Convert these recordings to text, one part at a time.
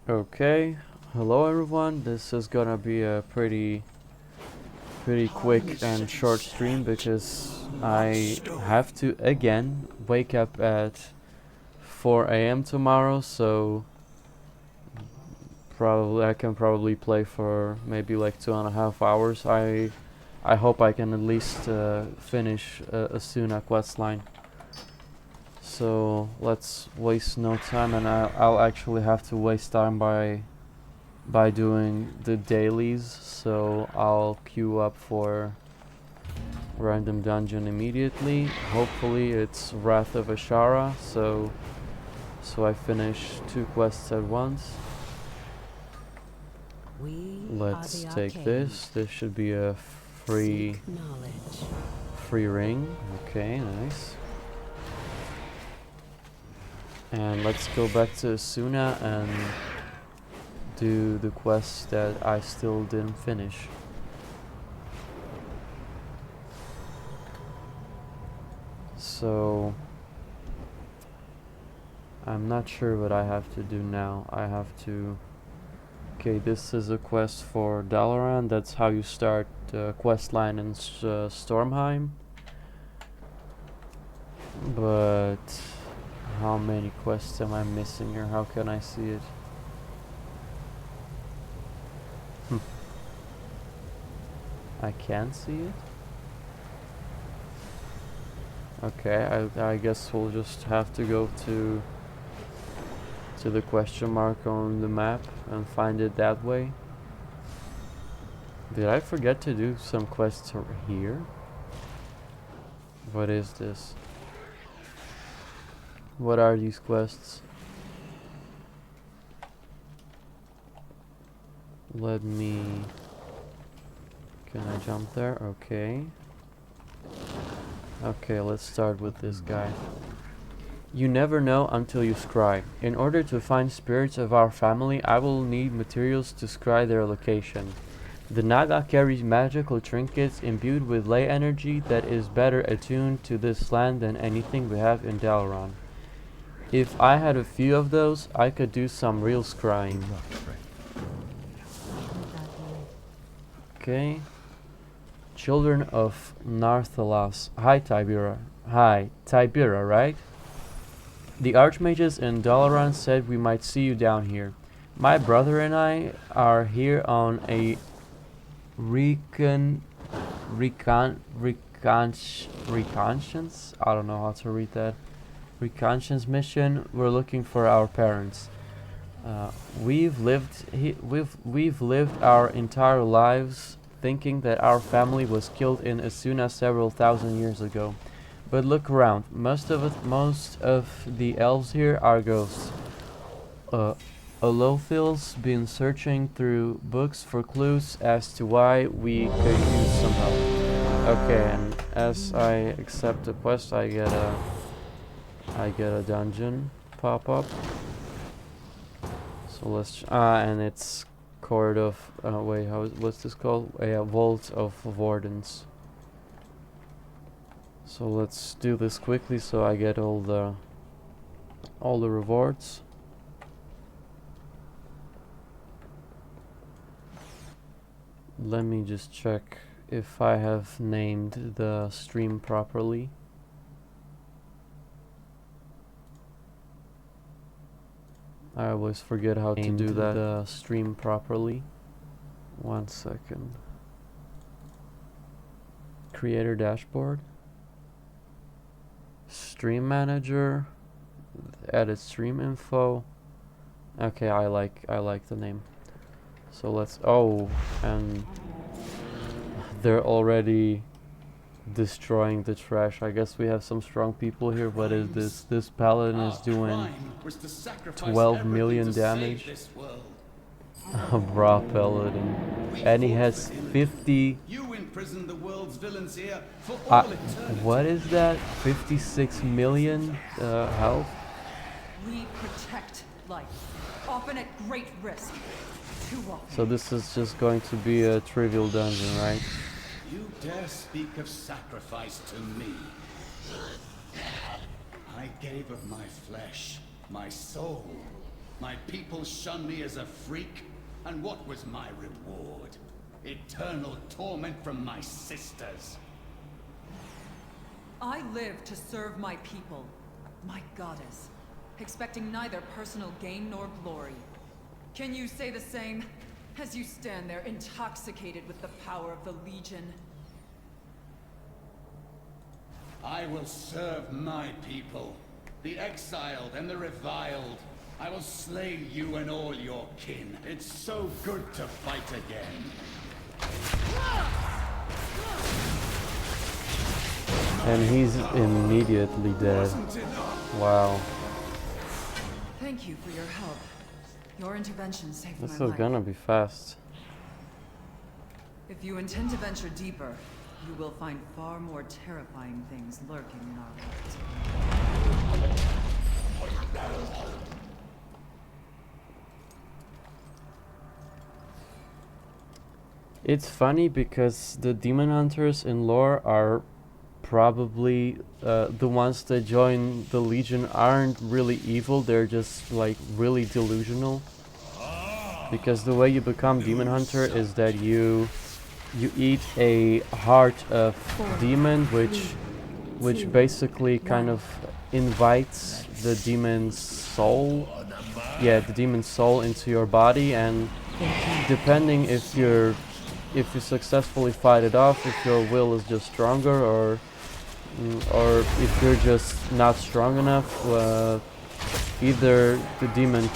Okay, hello everyone. This is gonna be a pretty quick and short stream because I have to again wake up at 4 a.m. tomorrow, so I can probably play for maybe like 2.5 hours. I hope I can at least finish Azsuna questline. So let's waste no time, and I'll actually have to waste time by doing the dailies, so I'll queue up for random dungeon immediately. Hopefully it's Wrath of Ashara, so I finish 2 quests at once. Let's take this. This should be a free ring. Okay, nice. And let's go back to Azsuna and do the quest that I still didn't finish. So I'm not sure what I have to do now. I have to... Okay, this is a quest for Dalaran. That's how you start questline in Stormheim. But how many quests am I missing here? How can I see it? I can't see it? Okay, I guess we'll just have to go to the question mark on the map and find it that way. Did I forget to do some quests here? What is this? What are these quests? Let me... Can I jump there? Okay. Okay, let's start with this guy. You never know until you scry. In order to find spirits of our family, I will need materials to scry their location. The Naga carries magical trinkets imbued with ley energy that is better attuned to this land than anything we have in Dalaran. If I had a few of those, I could do some real scrying. Okay. Children of Narthalas. Hi, Tibera. Hi, Tibera, right? The archmages in Dalaran said we might see you down here. My brother and I are here on a reconnaissance? I don't know how to read that. Reconnaissance mission. We're looking for our parents. We've lived our entire lives thinking that our family was killed in Azsuna several thousand years ago. But look around. Most of the elves here are ghosts. Alothil's been searching through books for clues as to why we could use some help. Okay, and as I accept the quest, I get a dungeon pop up. So let's and it's Court of wait, what's this called? Vault of Wardens. So let's do this quickly so I get all the rewards. Let me just check if I have named the stream properly. I always forget how to do that. The stream properly. 1 second. Creator dashboard. Stream manager. Edit stream info. Okay, I like the name. So let's... Oh, and they're already destroying the trash. I guess we have some strong people here. What is this? This paladin is doing 12 million damage. A raw paladin. And he has 50... what is that? 56 million health? We protect life, often at great risk. So this is just going to be a trivial dungeon, right? You dare speak of sacrifice to me? I gave of my flesh, my soul, My people shun me as a freak, and what was my reward? Eternal torment from my sisters. I live to serve my people, my goddess, expecting neither personal gain nor glory. Can you say the same, as you stand there intoxicated with the power of the Legion? I will serve my people, the exiled and the reviled. I will slay you and all your kin. It's so good to fight again. And he's immediately dead. Wow. Thank you for your help. Your intervention saved This my is life. gonna be fast. If you intend to venture deeper, you will find far more terrifying things lurking in our world. It's funny because the demon hunters in lore are probably the ones that join the Legion aren't really evil, they're just like really delusional. Because the way you become demon hunter is that you eat a heart of demon, which basically kind of invites the demon's soul, the demon's soul into your body, and depending if you successfully fight it off, if your will is just stronger, or if you're just not strong enough, either the demon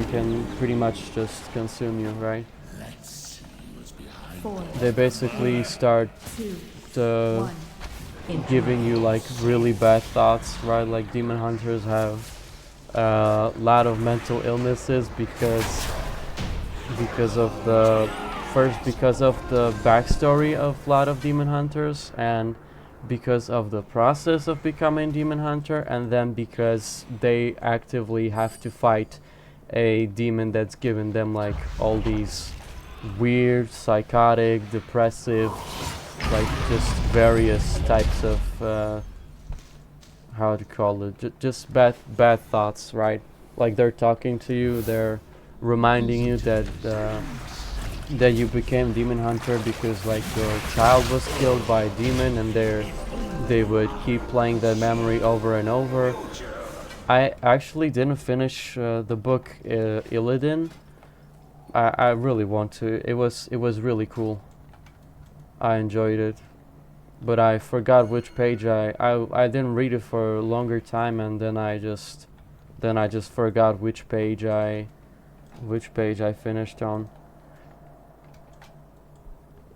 can pretty much just consume you, right? They basically start giving you like really bad thoughts, right? Like demon hunters have a lot of mental illnesses because of the backstory of a lot of demon hunters, and because of the process of becoming demon hunter, and then because they actively have to fight a demon that's given them like all these weird, psychotic, depressive, like just various types of how to call it, just bad thoughts, right? Like they're talking to you, they're reminding you that you became demon hunter because like your child was killed by a demon, and they would keep playing that memory over and over. I actually didn't finish the book Illidan. I really want to. It was really cool. I enjoyed it, but I forgot which page I didn't read it for a longer time, and then I just forgot which page I finished on.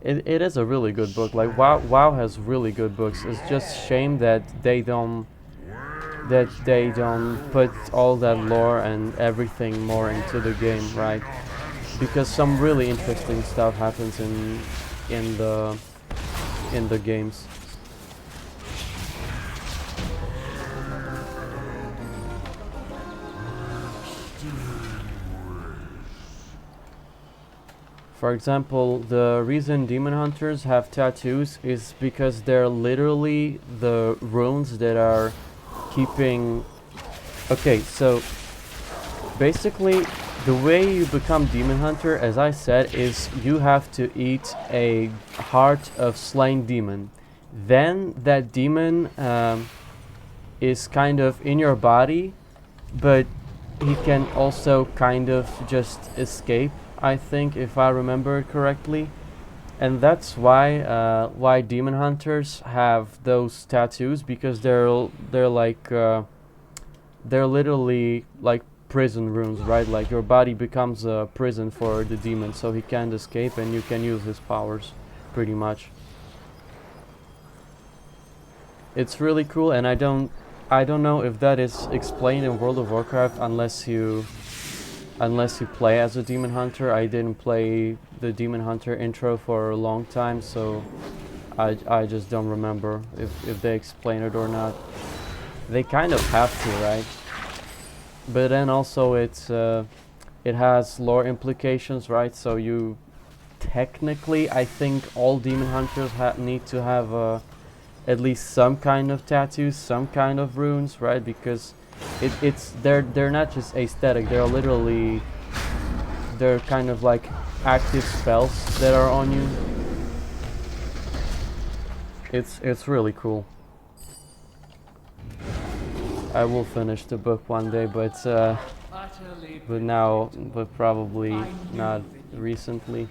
It is a really good book. Like WoW has really good books. It's just shame that they don't put all that lore and everything more into the game, right? Because some really interesting stuff happens in the games. For example, the reason demon hunters have tattoos is because they're literally the runes that are keeping... Okay, so basically the way you become demon hunter, as I said, is you have to eat a heart of slain demon. Then that demon is kind of in your body, but he can also kind of just escape, I think, if I remember it correctly. And that's why demon hunters have those tattoos, because they're literally like prison runes, right? Like your body becomes a prison for the demon, so he can't escape and you can use his powers pretty much. It's really cool, and I don't know if that is explained in World of Warcraft unless you play as a demon hunter. I didn't play the demon hunter intro for a long time, so I just don't remember if they explain it or not. They kind of have to, right? But then also it has lore implications, right? So you technically, I think all demon hunters need to have at least some kind of tattoos, some kind of runes, right? Because they're not just aesthetic, they're kind of like active spells that are on you. It's really cool. I will finish the book one day, but probably not recently,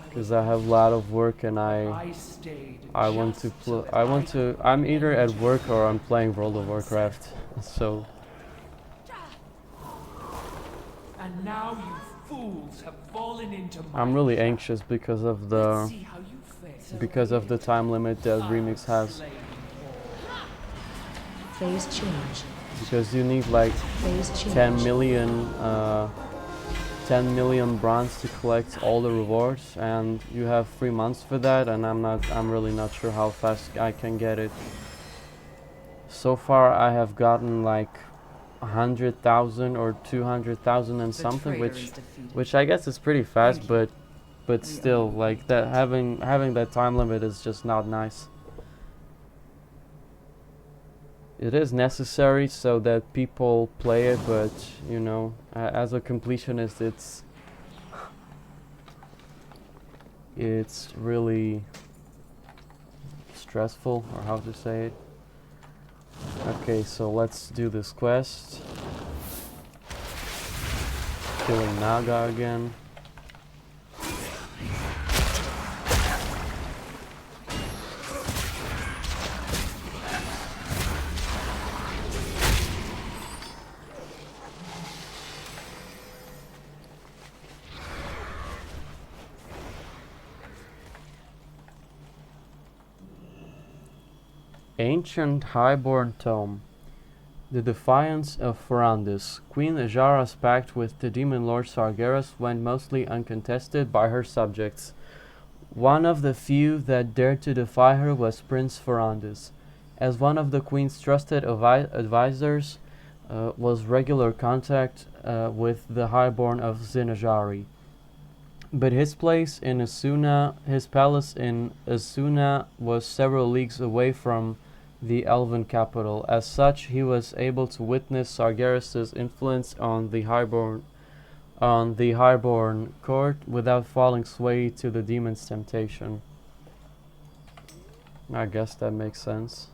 because I have a lot of work and I want to I'm either at work or I'm playing World of Warcraft. So and now you fools have fallen into my I'm really trap. anxious because of Let's the see how you fare. time limit that Remix has. Slay you all. Phase change. Because you need like Phase change. 10 million bronze to collect all the rewards, and you have 3 months for that, and I'm really not sure how fast I can get it. So far I have gotten like 100,000 or 200,000 and something, which I guess is pretty fast, but still, like that, having that time limit is just not nice. It is necessary so that people play it, but you know, as a completionist, it's really stressful, or how to say it. Okay, so let's do this quest. Killing Naga again. Ancient Highborn Tome. The Defiance of Ferandis. Queen Azara's pact with the demon lord Sargeras went mostly uncontested by her subjects. One of the few that dared to defy her was Prince Ferandis. As one of the queen's trusted advisors, was regular contact with the Highborn of Zinajari. But his palace in Azsuna was several leagues away from the elven capital. As such, he was able to witness Sargeras' influence on the Highborn court without falling sway to the demon's temptation. I guess that makes sense.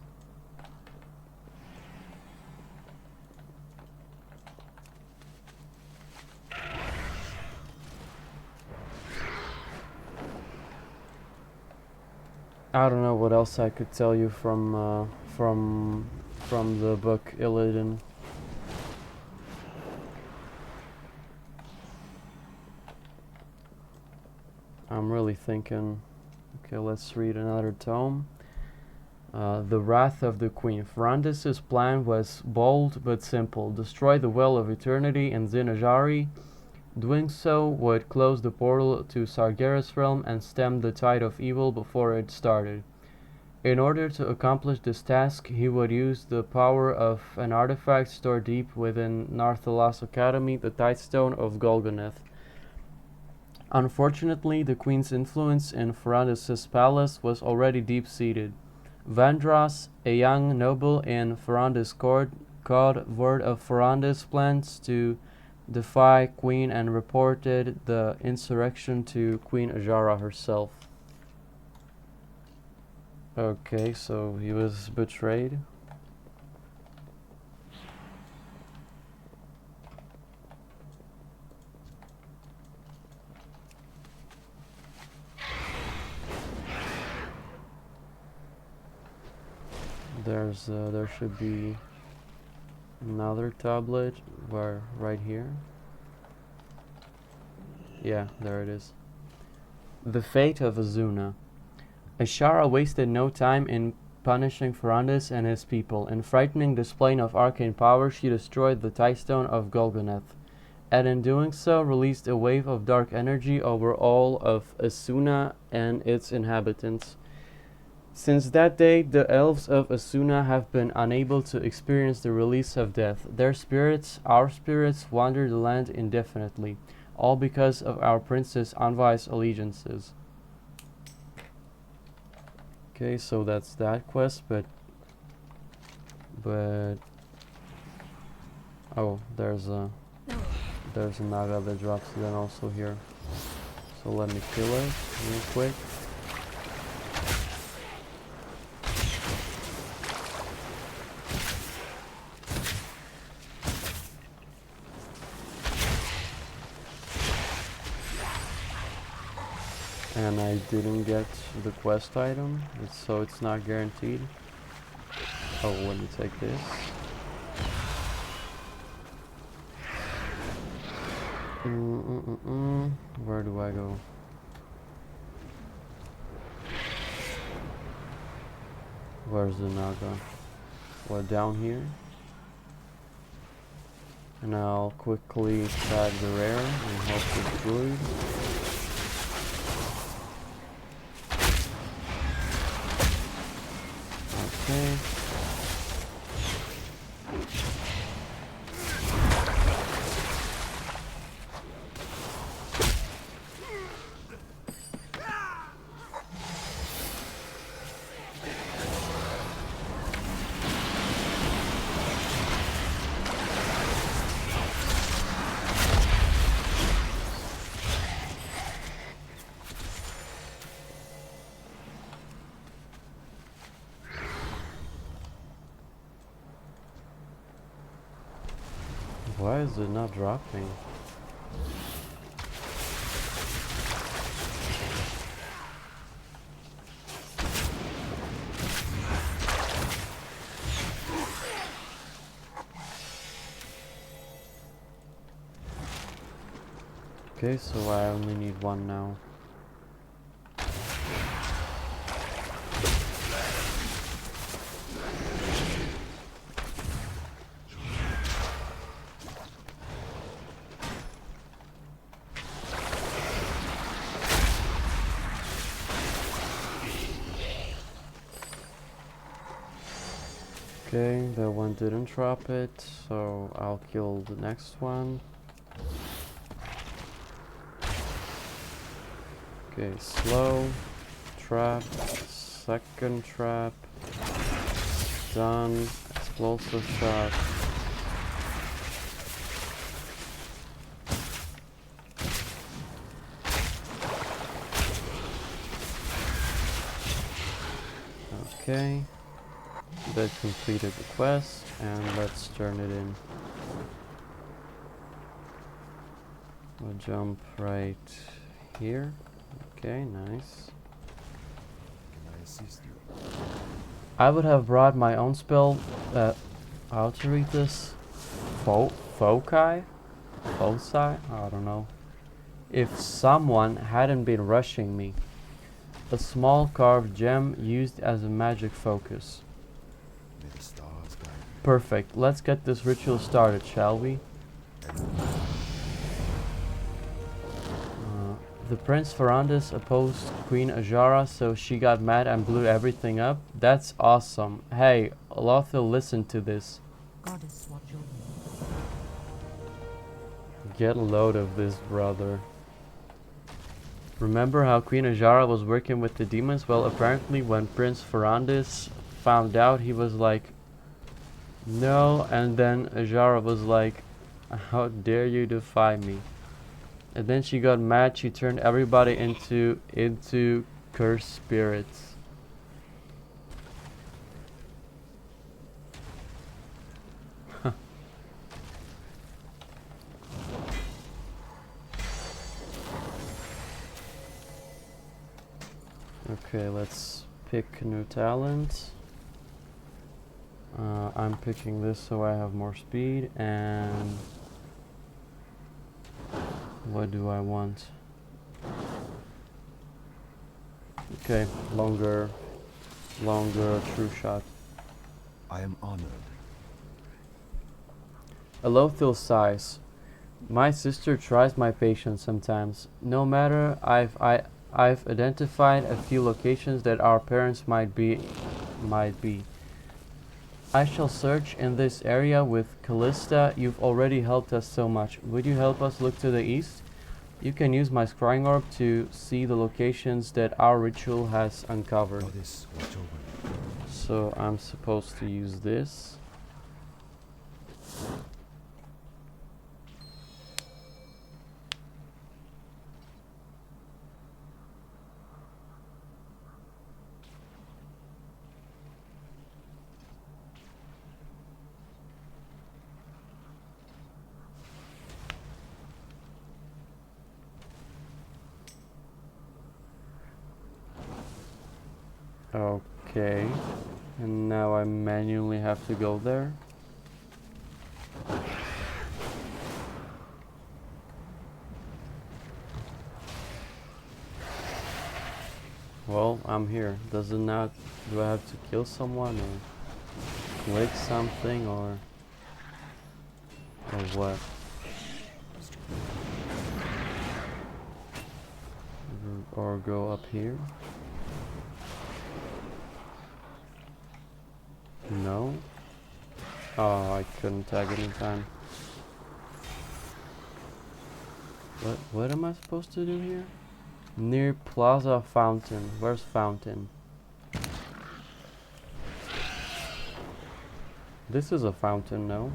I don't know what else I could tell you from the book Illidan. I'm really thinking. Okay, let's read another tome. The Wrath of the Queen. Ferandis' plan was bold but simple. Destroy the Well of Eternity in Zinajari. Doing so would close the portal to Sargeras' realm and stem the tide of evil before it started. In order to accomplish this task, he would use the power of an artifact stored deep within Narthalas Academy, the Tidestone of Golgoneth. Unfortunately, the queen's influence in Ferandis' palace was already deep-seated. Vandras, a young noble in Ferandis' court, caught word of Ferandis' plans to defy Queen and reported the insurrection to Queen Azara herself. Okay, so he was betrayed. There should be another tablet right here. Yeah, there it is. The Fate of Azsuna. Azshara wasted no time in punishing Ferandis and his people. In frightening display of arcane power, she destroyed the Tidestone of Golgoneth, and in doing so released a wave of dark energy over all of Azsuna and its inhabitants. Since that day, the elves of Azsuna have been unable to experience the release of death. Their spirits, our spirits, wander the land indefinitely, all because of our prince's unwise allegiances. Okay, so that's that quest, but but oh, there's a naga that drops then also here. So let me kill it real quick. And I didn't get the quest item, so it's not guaranteed. Oh, let me take this. Where do I go? Where's the naga? What, down here? And I'll quickly tag the rare and hope it's good. Okay. Why is it not dropping? Okay, so I only need one now. Okay, that one didn't drop it, so I'll kill the next one. Okay, slow, trap, second trap, done, explosive shot. Okay. That completed the quest, and let's turn it in. We'll jump right here. Okay, nice. Can I assist you? I would have brought my own spell. How to read this? Foci? I don't know. If someone hadn't been rushing me. A small carved gem used as a magic focus. May the stars guide you. Perfect. Let's get this ritual started, shall we? The Prince Ferrandis opposed Queen Ajara, so she got mad and blew everything up. That's awesome. Hey, Lothil, listen to this. Goddess, what your Get a load of this, brother. Remember how Queen Ajara was working with the demons? Well, apparently when Prince Ferrandis found out, he was like, no, and then Ajara was like, how dare you defy me? And then she got mad, she turned everybody into cursed spirits. Okay, let's pick a new talent. I'm picking this so I have more speed, and what do I want? Okay, longer true shot. I am honored. Alothil sighs. My sister tries my patience sometimes. No matter, I've identified a few locations that our parents might be. I shall search in this area with Callista. You've already helped us so much. Would you help us look to the east? You can use my scrying orb to see the locations that our ritual has uncovered. Goddess, watch over me. So I'm supposed to use this. Okay. And now I manually have to go there. Well, I'm here. Does it not... Do I have to kill someone or click something or what? Or go up here? No? Oh, I couldn't tag it in time. What am I supposed to do here? Near Plaza Fountain. Where's Fountain? This is a fountain, no?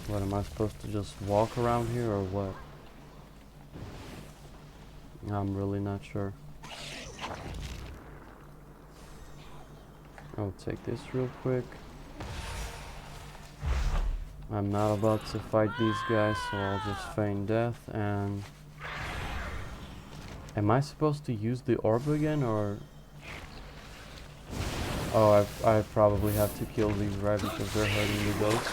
What, am I supposed to just walk around here or what? I'm really not sure. I'll take this real quick. I'm not about to fight these guys, so I'll just feign death and... Am I supposed to use the orb again, or... Oh, I probably have to kill these, right, because they're hurting the goats.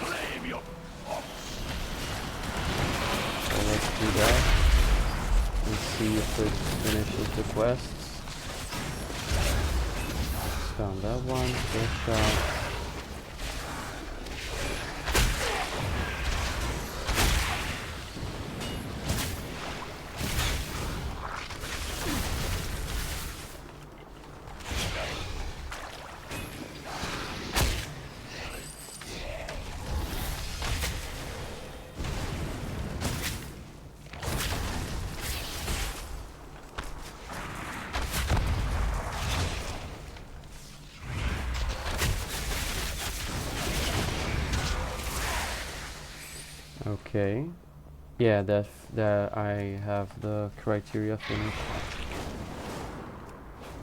So let's do that. And see if it finishes the quests. Found that one, good shot. Okay. Yeah, that I have the criteria finished.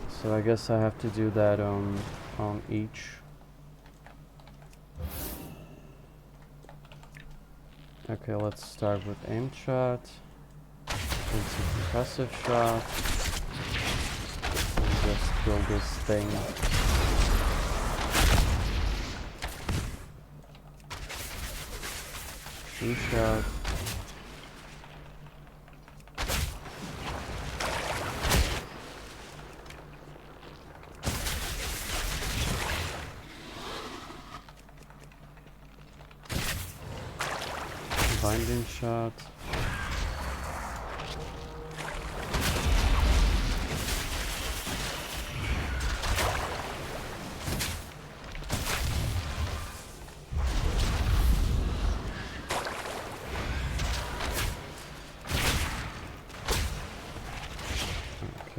So I guess I have to do that on each. Okay, let's start with aim shot. It's a concussive shot. And just kill this thing. Two shot. Binding shot.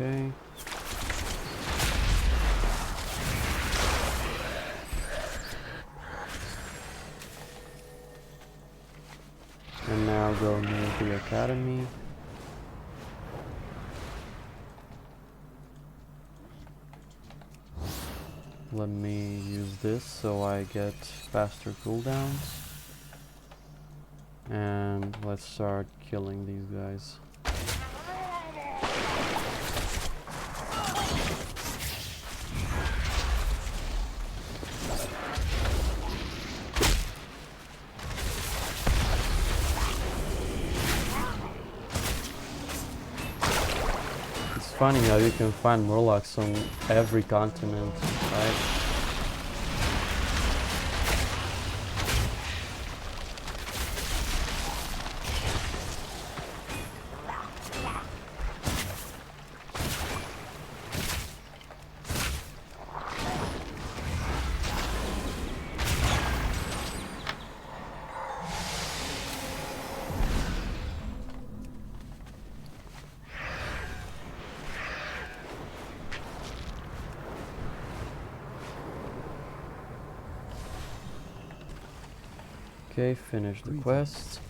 Okay. And now go near the academy. Let me use this so I get faster cooldowns. And let's start killing these guys. Funny how you can find Murlocs on every continent, right? Okay, finish the quest.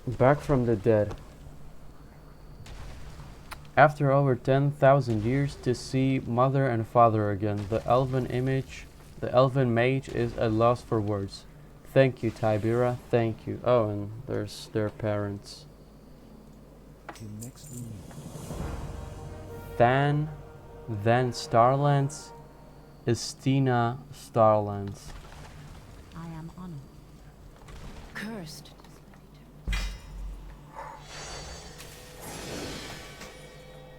Back from the dead. After over 10,000 years to see mother and father again, the elven mage is at loss for words. Thank you, Tibera, thank you. Oh, and there's their parents. The next room. Stan, then Starlands, Estina Starlands. I am honored. Cursed.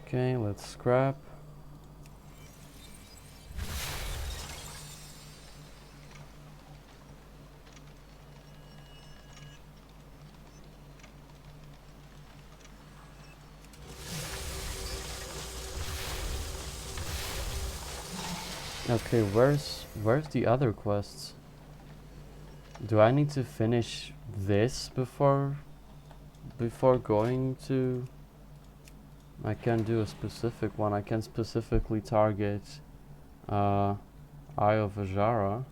Okay, let's scrap. Okay, where's the other quests? Do I need to finish this before going to? I can do a specific one. I can specifically target Eye of Ajara.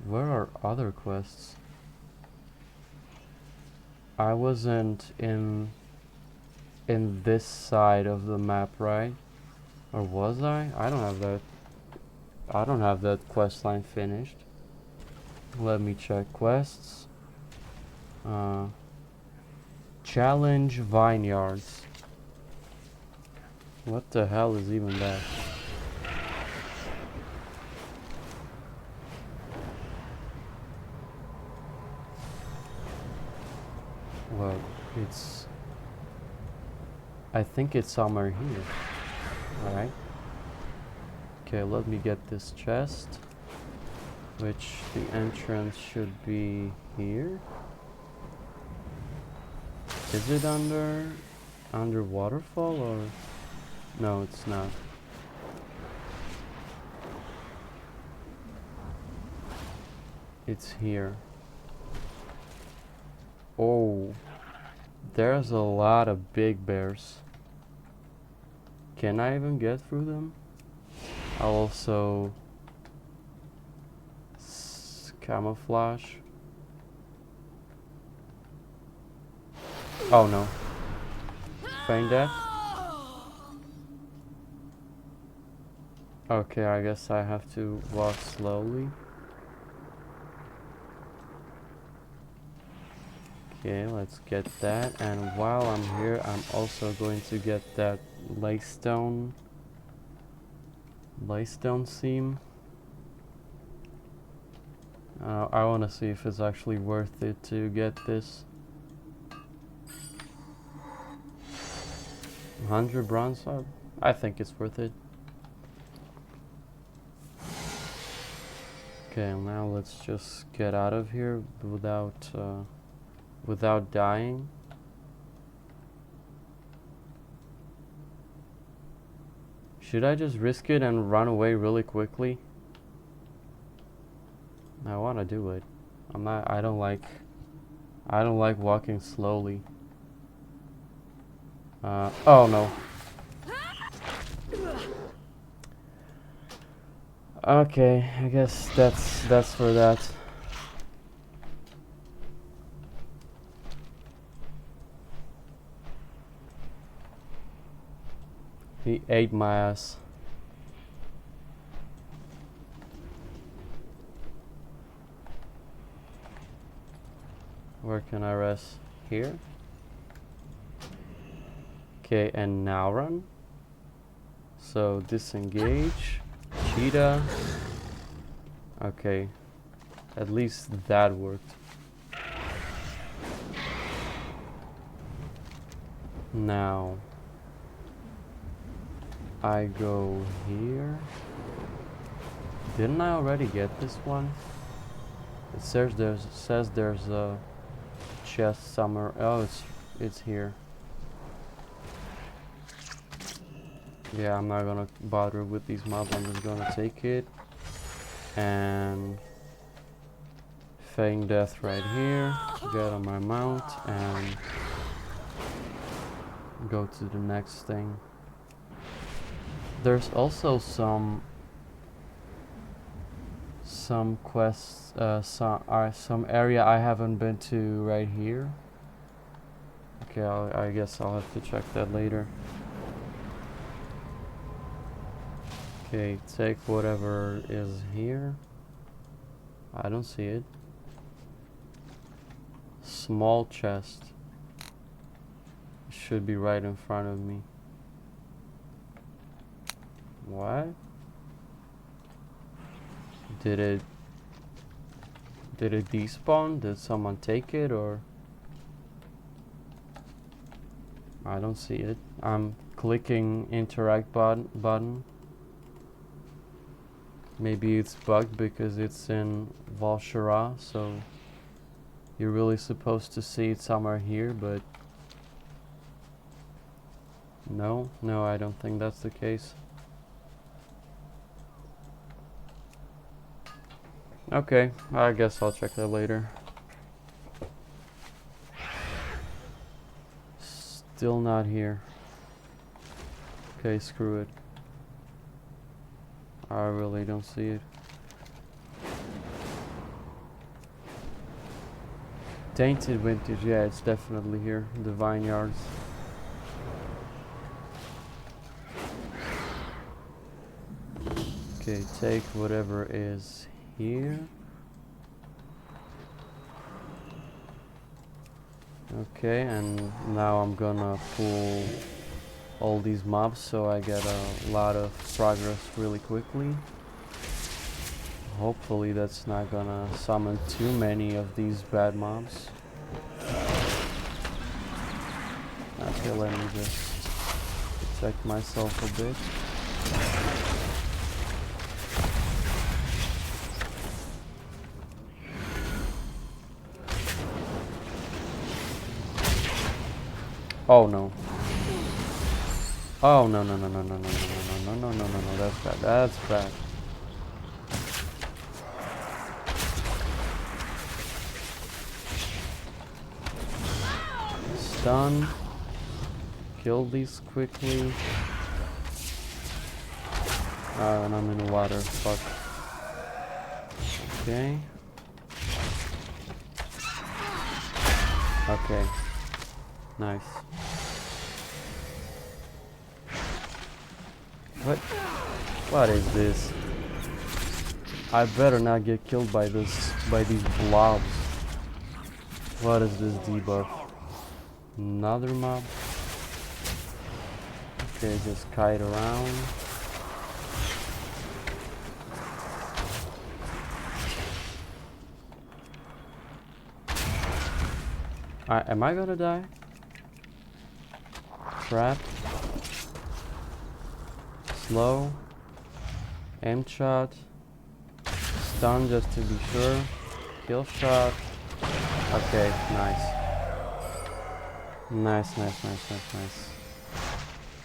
Where are other quests? I wasn't in this side of the map, right? Or was I? I don't have that. I don't have that quest line finished. Let me check quests. Challenge Vineyards. What the hell is even that? Well, it's... I think it's somewhere here. Alright. Okay, let me get this chest. Which the entrance should be here. Is it under waterfall or... No, it's not. It's here. Oh, there's a lot of big bears. Can I even get through them? I'll also camouflage. Oh no. Feign death? Okay, I guess I have to walk slowly. Okay, let's get that. And while I'm here, I'm also going to get that laystone seam. I want to see if it's actually worth it to get this. 100 bronze. I think it's worth it. Okay, now let's just get out of here without dying. Should I just risk it and run away really quickly? I want to do it. I don't like walking slowly. Oh no. Okay, I guess that's for that. He ate my ass. Where can I rest? Here? Okay, and now run. So disengage. Cheetah. Okay. At least that worked. Now I go here. Didn't I already get this one? It says there's a chest somewhere. Oh, it's here. Yeah, I'm not gonna bother with these mobs. I'm just gonna take it and feign death right here. Get on my mount and go to the next thing. There's also some quests, some area I haven't been to right here. Okay, I guess I'll have to check that later. Okay, take whatever is here. I don't see it. Small chest. should be right in front of me. What? Did it despawn? Did someone take it, or? I don't see it. I'm clicking interact button. Maybe it's bugged because it's in Valshara, so you're really supposed to see it somewhere here, but no, I don't think that's the case. Okay, I guess I'll check that later. Still not here. Okay, screw it. I really don't see it. Tainted Vintage, yeah, it's definitely here. The Vineyards. Okay, take whatever is here. Okay, and now I'm gonna pull all these mobs so I get a lot of progress really quickly. Hopefully that's not gonna summon too many of these bad mobs. Okay, let me just protect myself a bit. Oh no. Oh no, that's bad, that's bad. Stun. Kill these quickly. And I'm in the water, fuck. Okay. Okay. Nice. What is this? I better not get killed by these blobs. What is this debuff? Another mob? Okay, just kite around. Am I gonna die? Trap. Slow. Aim shot. Stun just to be sure. Kill shot. Okay, nice. Nice.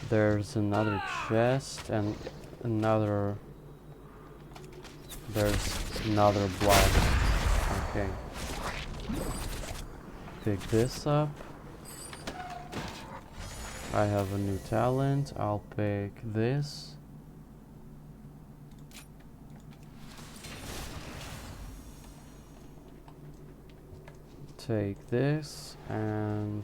There's another chest and another... There's another block. Okay. Pick this up. I have a new talent. I'll pick this. Take this and...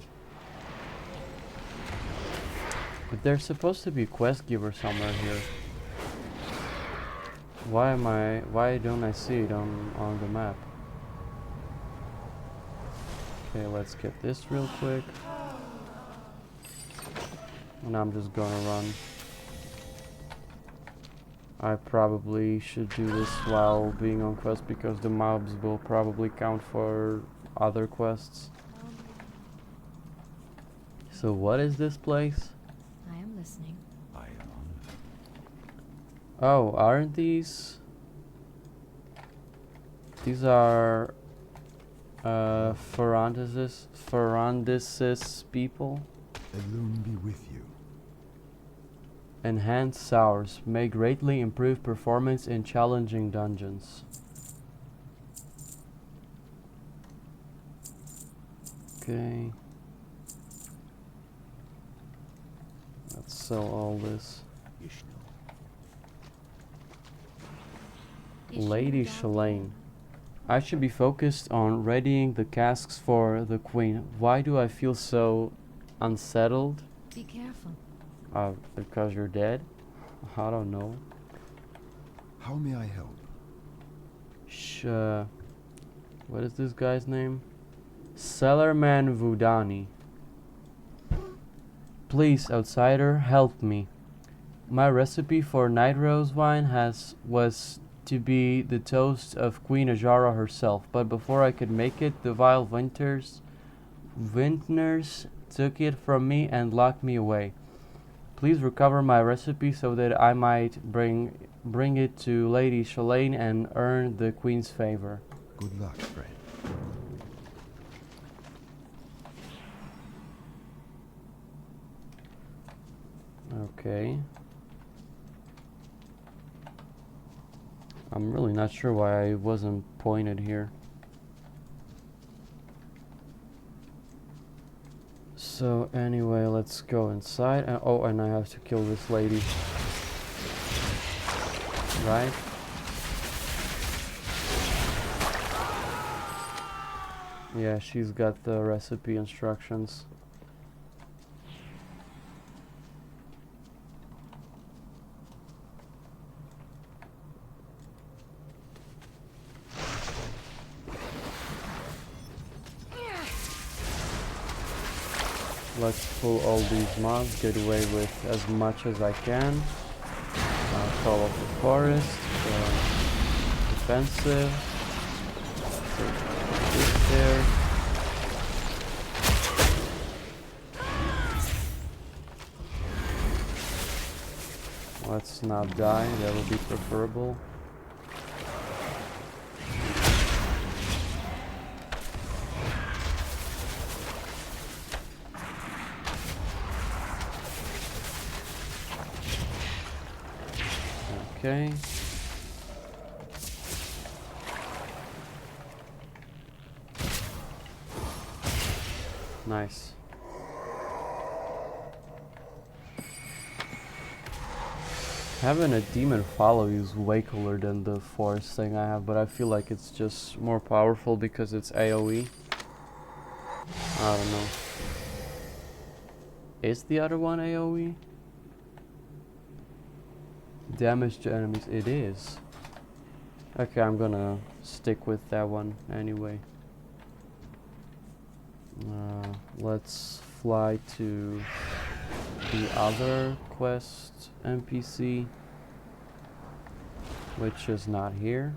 But there's supposed to be a quest giver somewhere here. Why don't I see it on the map? Okay, let's get this real quick. And I'm just gonna run. I probably should do this while being on quest because the mobs will probably count for other quests. So what is this place? I am listening. I am Oh, aren't these? These are Ferrandisis people. Elune be with you. Enhanced sours may greatly improve performance in challenging dungeons. Okay. Let's sell all this. Lady Shalane. I should be focused on readying the casks for the queen. Why do I feel so unsettled? Be careful. Because you're dead? I don't know. How may I help? What is this guy's name? Cellarman Vudani. Please, outsider, help me. My recipe for night rose wine was to be the toast of Queen Ajara herself, but before I could make it, the vile vintners took it from me and locked me away. Please recover my recipe so that I might bring it to Lady Shalane and earn the Queen's favor. Good luck, friend. Okay. I'm really not sure why I wasn't pointed here. So anyway, let's go inside. Oh, and I have to kill this lady. Right? Yeah, she's got the recipe instructions. Let's pull all these mobs, get away with as much as I can. Call off the forest, defensive. Take this there. Let's not die, that would be preferable. Okay. Nice. Having a demon follow you is way cooler than the forest thing I have, but I feel like it's just more powerful because it's AoE. I don't know. Is the other one AoE? Damage to enemies, it is. Okay, I'm gonna stick with that one anyway. Let's fly to the other quest NPC, which is not here.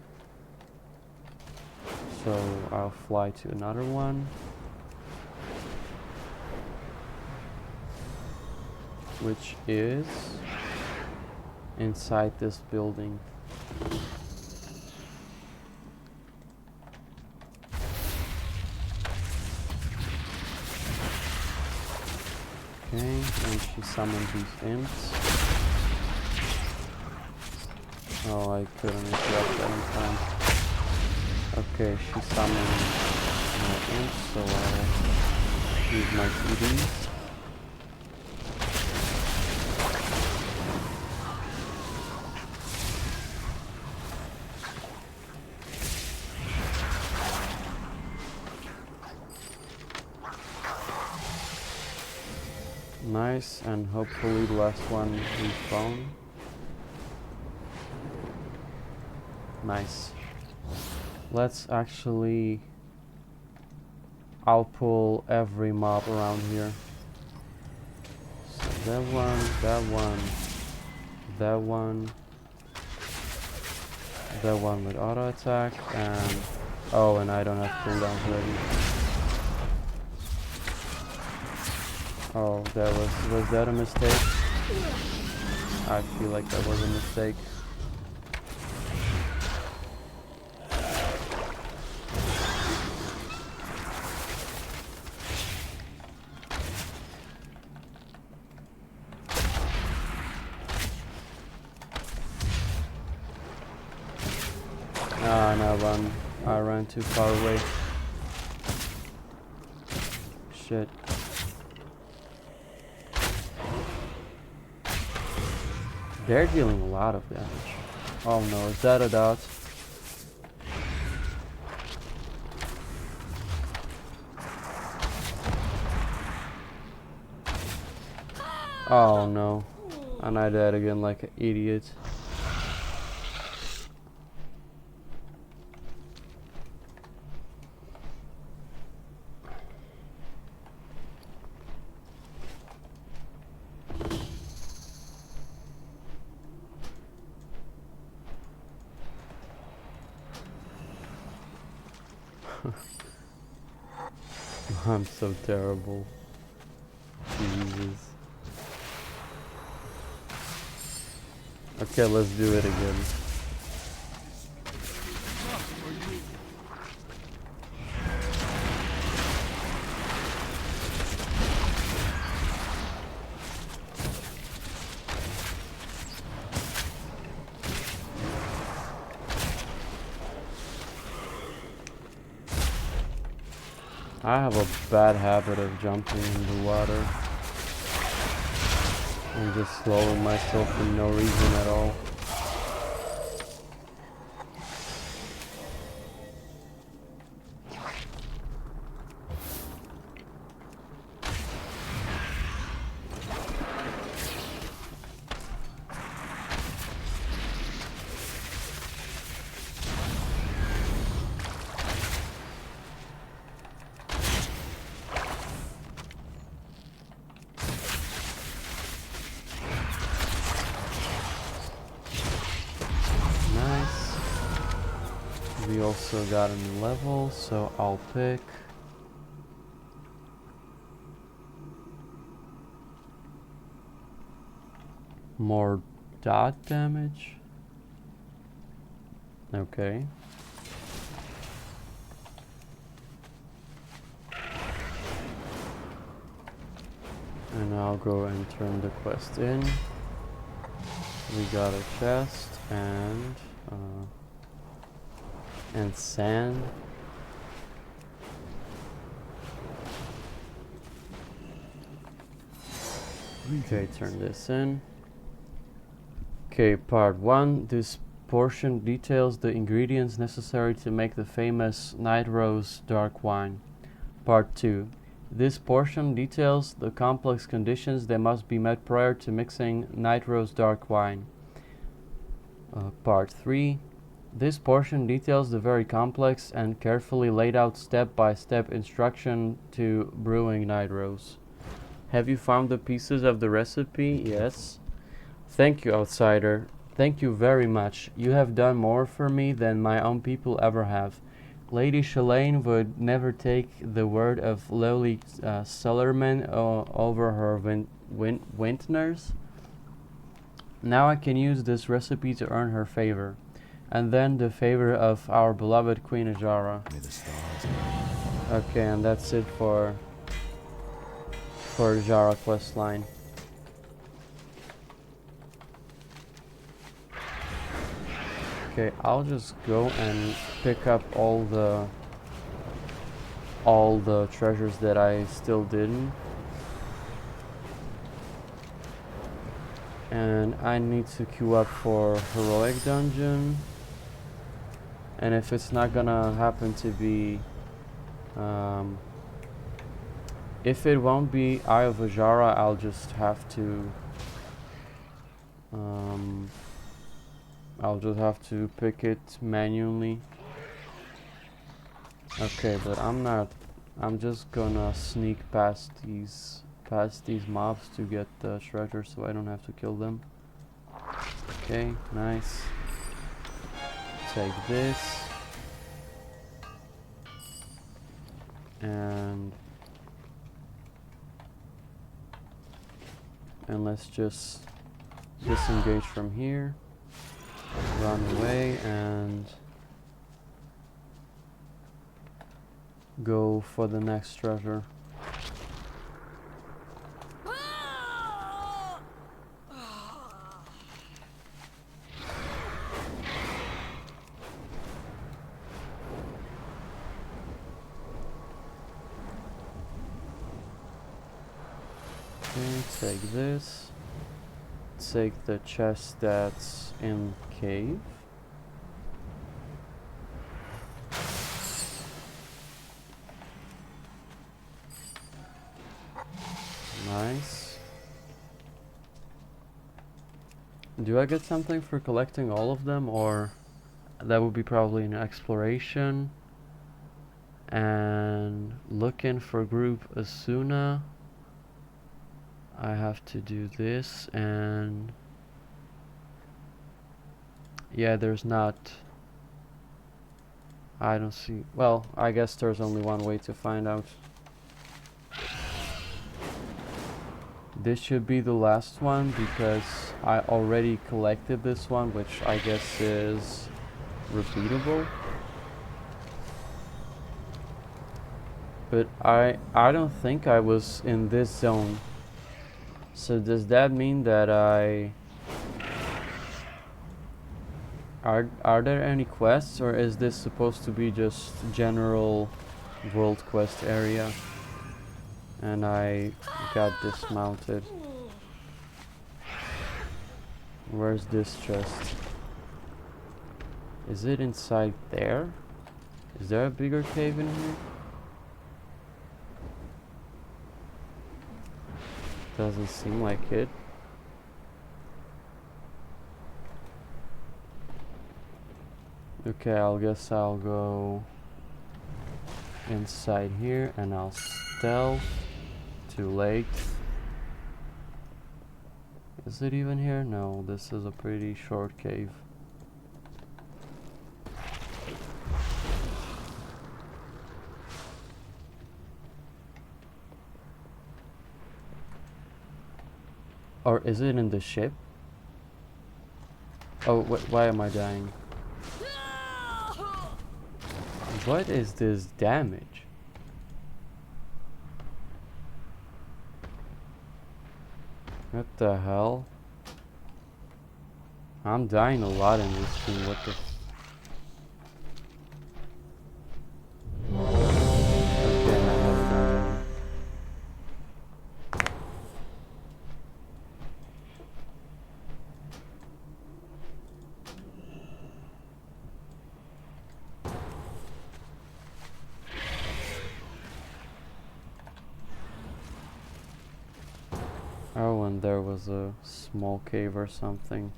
So I'll fly to another one, which is inside this building. Okay, and she summoned these imps. Oh, I couldn't interrupt that in time. Okay, she summoned more imps, so I'll use my CDs. Nice, and hopefully the last one we found. Nice. Let's actually... I'll pull every mob around here. So that one, that one, that one, that one with auto attack, and... Oh, and I don't have cooldowns ready. Oh, that was that a mistake? I feel like that was a mistake. Ah, no, I ran too far away. Shit. They're dealing a lot of damage. Oh no, is that a dot? Oh no. And I died again like an idiot. I'm so terrible. Jesus. Okay, let's do it again. I have a bad habit of jumping in the water and just slowing myself for no reason at all. We also got a new level, so I'll pick more dot damage. Okay. And I'll go and turn the quest in. We got a chest and sand. Okay, turn this in. Okay, part 1. This portion details the ingredients necessary to make the famous Night Rose dark wine. Part 2. This portion details the complex conditions that must be met prior to mixing Night Rose dark wine. Part 3. This portion details the very complex and carefully laid out step-by-step instruction to brewing Night Rose. Have you found the pieces of the recipe? Yes. Thank you, outsider. Thank you very much. You have done more for me than my own people ever have. Lady Shalane would never take the word of lowly cellarman over her vintners. Now I can use this recipe to earn her favor, and then the favor of our beloved Queen Azsuna. May the stars Okay, and that's it for Azsuna questline. Okay, I'll just go and pick up all the treasures that I still didn't. And I need to queue up for heroic dungeon. And if it's not gonna happen to be if it won't be Eye of Azsuna, I'll just have to pick it manually. Okay, but I'm just gonna sneak past these mobs to get the treasure so I don't have to kill them. Okay, nice. Take this. And let's just disengage from here. Run away and go for the next treasure. Okay, take this. Take the chest that's in cave. Nice. Do I get something for collecting all of them, or that would be probably an exploration? And looking for group Azsuna, I have to do this, and yeah, there's not I don't see. Well, I guess there's only one way to find out. This should be the last one because I already collected this one, which I guess is repeatable. But I don't think I was in this zone. So does that mean that are there any quests, or is this supposed to be just general world quest area? And I got dismounted. Where's this chest? Is it inside there? Is there a bigger cave in here? Doesn't seem like it. Okay, I guess I'll go inside here and I'll stealth. Too late. Is it even here? No, this is a pretty short cave. Or is it in the ship? Oh, why am I dying? What is this damage? What the hell? I'm dying a lot in this thing. What the? Okay, I have done. Oh, and there was a small cave or something.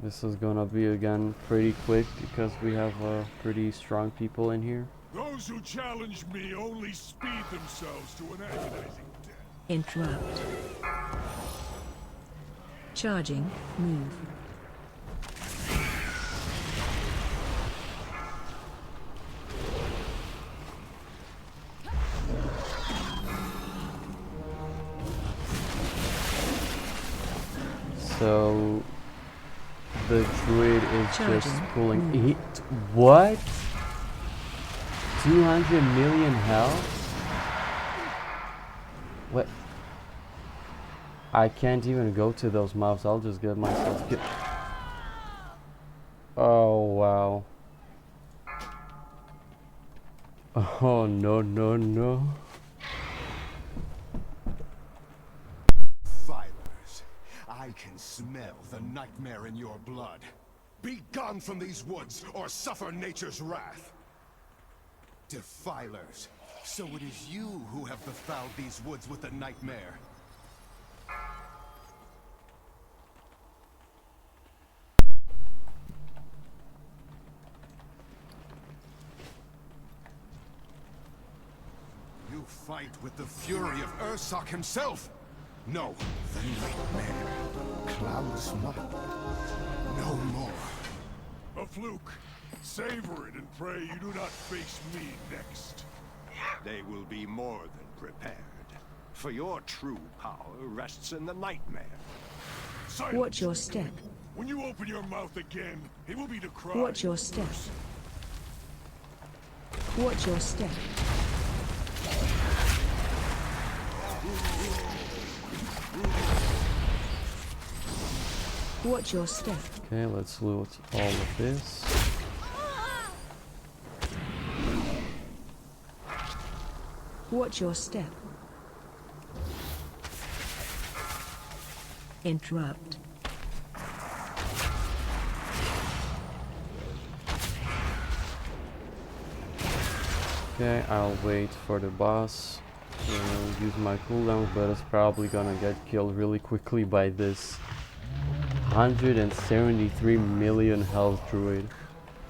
This is gonna be again pretty quick because we have pretty strong people in here. Those who challenge me only speed themselves to an agonizing death. Interrupt. Charging. Move. So the druid is Charging. just pulling it. What? 200 million health? What? I can't even go to those mobs. I'll just get myself killed. Oh wow. Oh no no no. I can smell the nightmare in your blood. Be gone from these woods, or suffer nature's wrath. Defilers. So it is you who have befouled these woods with the nightmare. You fight with the fury of Ursoc himself. No, the nightmare. Cloud's mother. No more. A fluke. Savor it and pray you do not face me next. They will be more than prepared. For your true power rests in the nightmare. Silence. Watch your step. When you open your mouth again, it will be to cry. Watch your step. Watch your step. Watch your step. Okay, let's loot all of this. Watch your step. Interrupt. Okay, I'll wait for the boss. Use my cooldown, but it's probably gonna get killed really quickly by this 173 million health druid.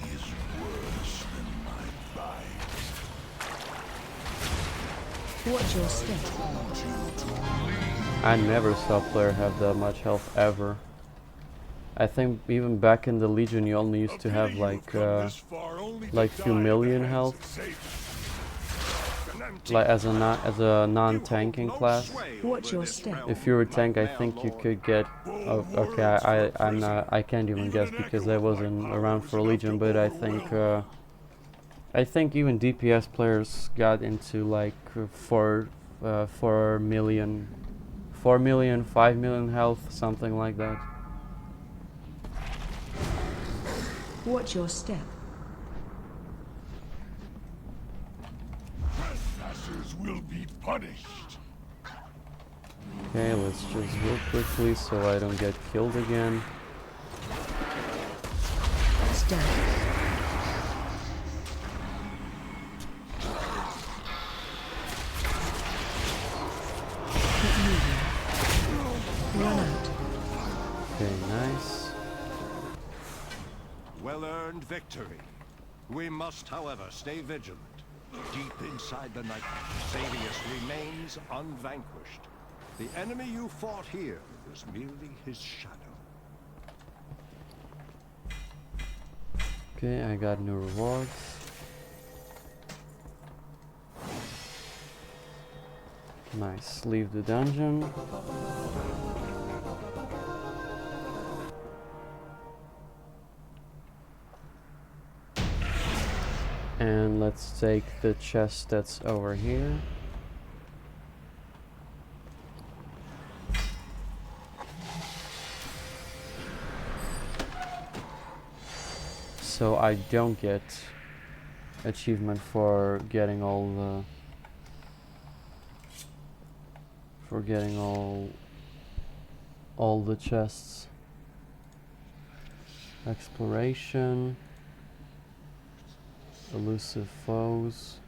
Is worse than my bite. Watch your step. I never saw a player have that much health ever. I think even back in the Legion you only used to have like few million health, like as a non-tanking class. Watch your step. If you're a tank, I think you could get. Oh, okay, I'm not. I can't even guess because I wasn't around for Legion. But I think even DPS players got into like 4 million, 5 million health, something like that. Watch your step. Trespassers will be punished. Okay, let's just heal quickly so I don't get killed again. Step. Keep moving. Run out. Okay, nice. Well-earned victory. We must, however, stay vigilant. Deep inside the nightmare, Xavius remains unvanquished. The enemy you fought here was merely his shadow. Okay, I got new rewards. Nice, leave the dungeon. And let's take the chest that's over here. So I don't get achievement for getting all the chests. Exploration. Elusive foes.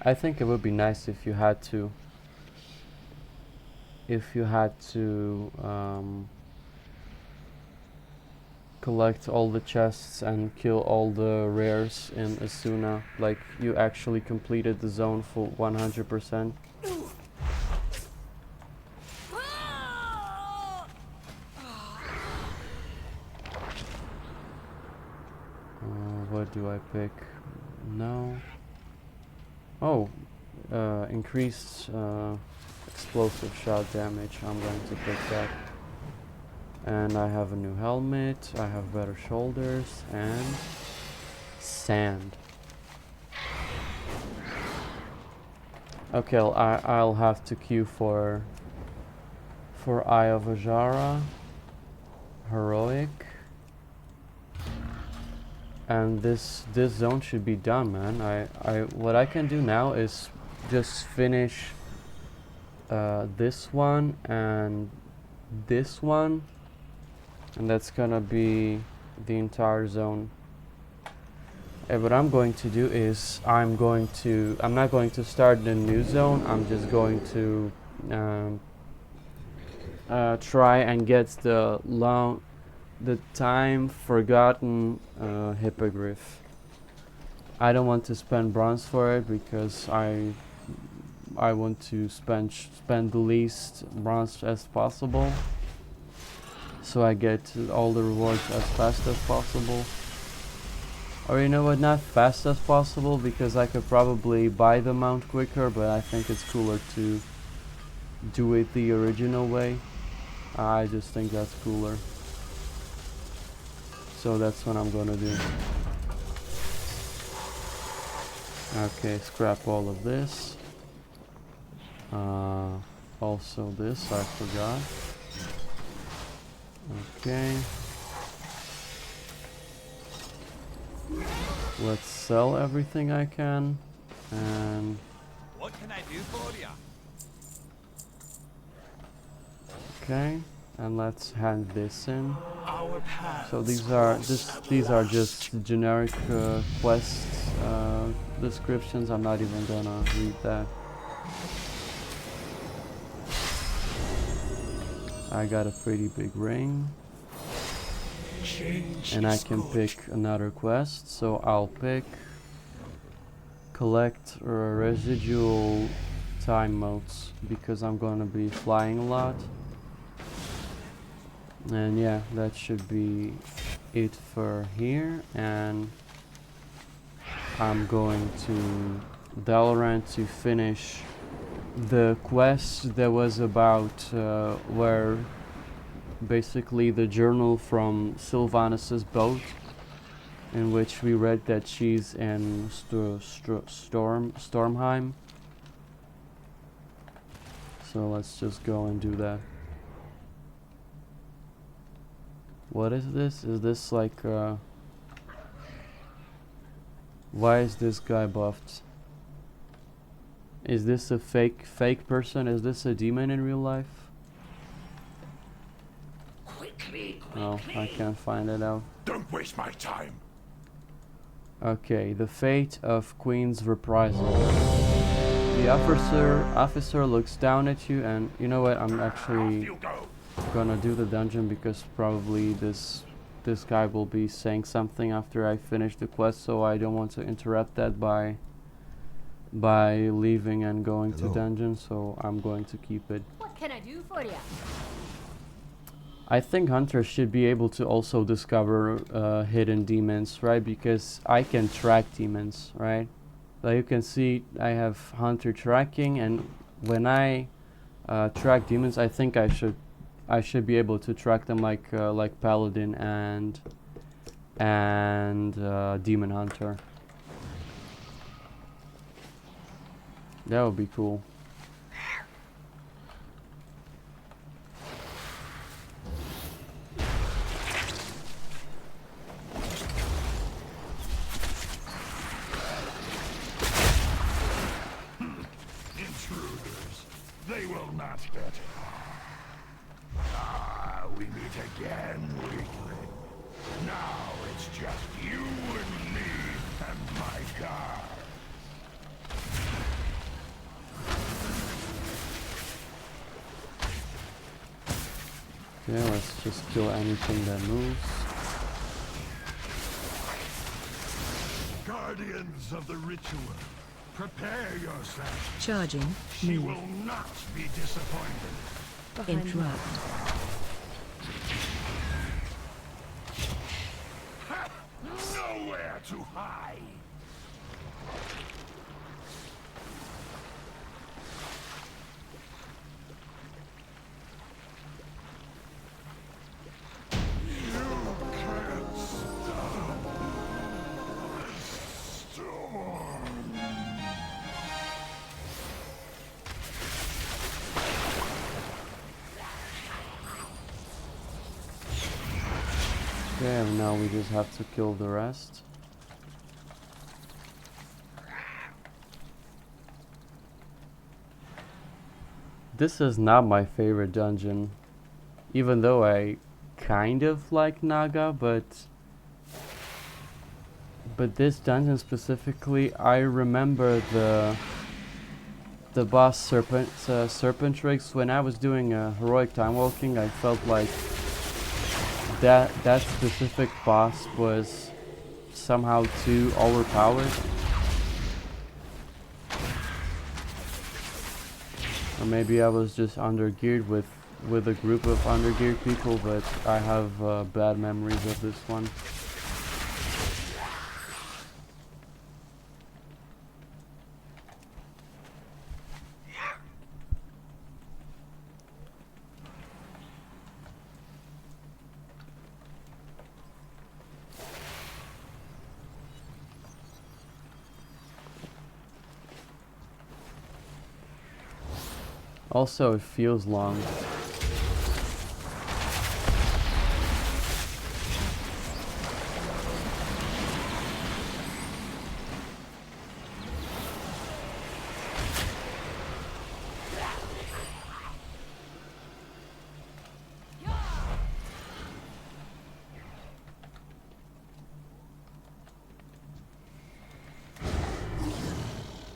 I think it would be nice if you had to collect all the chests and kill all the rares in Azsuna, like you actually completed the zone for 100%. What do I pick? No. Oh, increased explosive shot damage. I'm going to pick that. And I have a new helmet. I have better shoulders and sand. Okay, I'll have to queue for Eye of Ajara, heroic. And this zone should be done, man. What I can do now is just finish this one and this one, and that's gonna be the entire zone. And what I'm going to do is I'm not going to start the new zone. I'm just going to try and get the time forgotten hippogriff. I don't want to spend bronze for it because I want to spend the least bronze as possible, so I get all the rewards as fast as possible. Or you know what, not fast as possible, because I could probably buy the mount quicker, but I think it's cooler to do it the original way. I just think that's cooler. So that's what I'm gonna do. Okay, scrap all of this. Also this, I forgot. Okay. Let's sell everything I can. And what can I do for you? okay, and let's hand this in. So these are just generic quest descriptions. I'm not even gonna read that. I got a pretty big ring, and I can pick another quest. So I'll pick collect residual time motes because I'm gonna be flying a lot. And yeah, that should be it for here, and I'm going to Dalaran to finish the quest that was about where basically the journal from Sylvanus's boat, in which we read that she's in Stormheim. So let's just go and do that. What is this? Is this like why is this guy buffed? Is this a fake person? Is this a demon in real life? Quickly, No, I can't find it out. don't waste my time. Okay, the fate of Queen's reprisal. The officer looks down at you, and you know what? I'm actually gonna do the dungeon because probably this guy will be saying something after I finish the quest, so I don't want to interrupt that by leaving and going to dungeon, so I'm going to keep it. What can I do for you? I think hunters should be able to also discover hidden demons, right? Because I can track demons, right? Like you can see, I have hunter tracking, and when I track demons, I think I should be able to track them like paladin and demon hunter. That would be cool. Intruders, they will not get far. Ah, we meet again, weakling. Now it's just you and me and my guard. Yeah, let's just kill anything that moves. Guardians of the ritual, prepare yourselves. Charging. She Move. will not be disappointed. Interrupt. Ha! Nowhere to hide. Okay, and now we just have to kill the rest. This is not my favorite dungeon, even though I kind of like Naga, but this dungeon specifically, I remember the boss Serpentrix. When I was doing heroic time walking, I felt like that specific boss was somehow too overpowered. Or maybe I was just undergeared with a group of undergeared people, but I have bad memories of this one. Also, it feels long.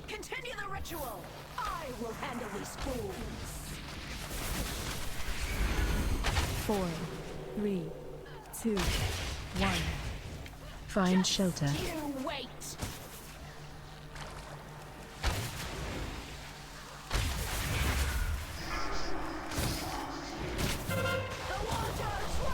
Continue the ritual. I will handle these fools. 4, 3, 2, 1. Find shelter. You wait. The waters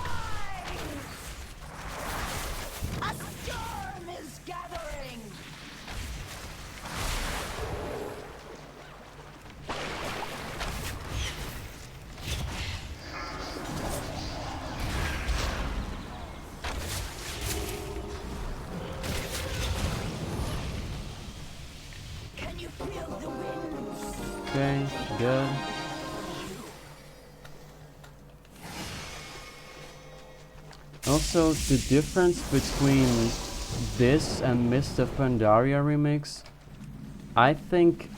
good. Also, the difference between this and Mist of Pandaria remix, I think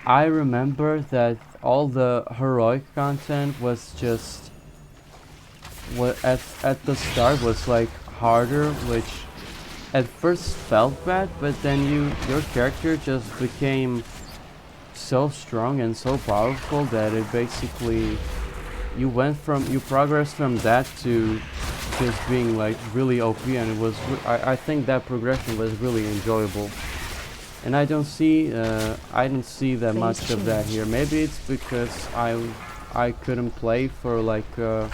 I remember that all the heroic content was just at the start was like harder, which at first felt bad, but then your character just became so strong and so powerful that it basically you progressed from that to just being like really OP, and it was I think that progression was really enjoyable. And I don't see that much of that here. Maybe it's because I couldn't play for like a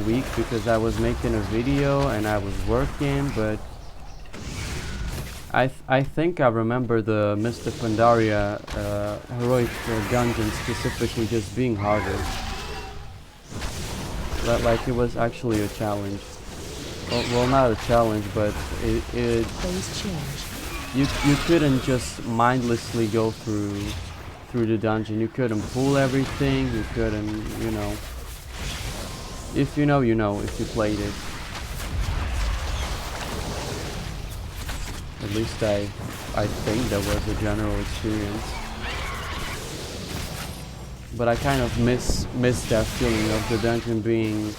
week because I was making a video and I was working, but I think I remember the Mist of Pandaria heroic dungeon specifically just being harder. Like it was actually a challenge. Well, not a challenge, but it you couldn't just mindlessly go through the dungeon. You couldn't pull everything. You couldn't, you know. If you know, you know. If you played it. At least I think that was a general experience. But I kind of miss that feeling of the dungeon being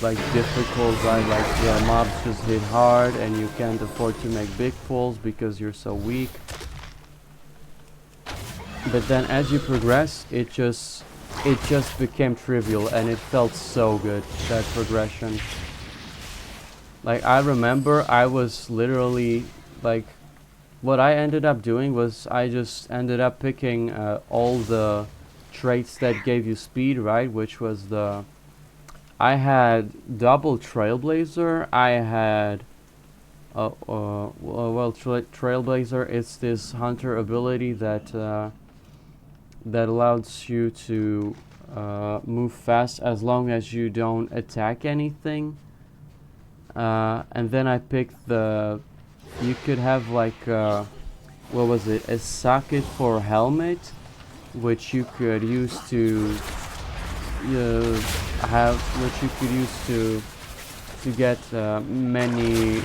like difficult, right? Like the mobs just hit hard and you can't afford to make big pulls because you're so weak. But then as you progress, it just became trivial and it felt so good, that progression. Like I remember I was literally like, what I ended up doing was I just ended up picking all the traits that gave you speed, right? Which was I had double Trailblazer. I had Trailblazer is this hunter ability that allows you to move fast as long as you don't attack anything. And then I picked you could have like what was it, a socket for helmet, which you could use to get many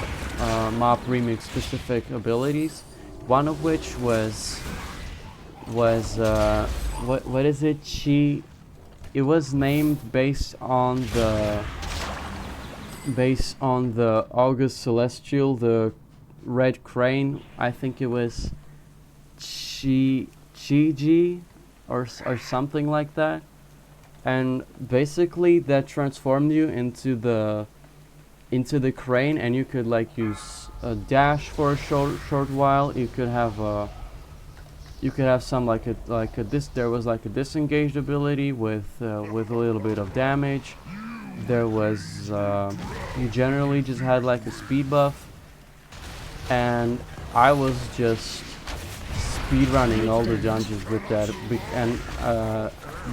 mob remix specific abilities. One of which was what is it? It was named based on the August Celestial, the red crane. I think it was Chi or something like that. And basically that transformed you into the crane, and you could like use a dash for a short while. You could have some there was like a disengaged ability with a little bit of damage. There was you generally just had like a speed buff, and I was just speedrunning all the dungeons with that,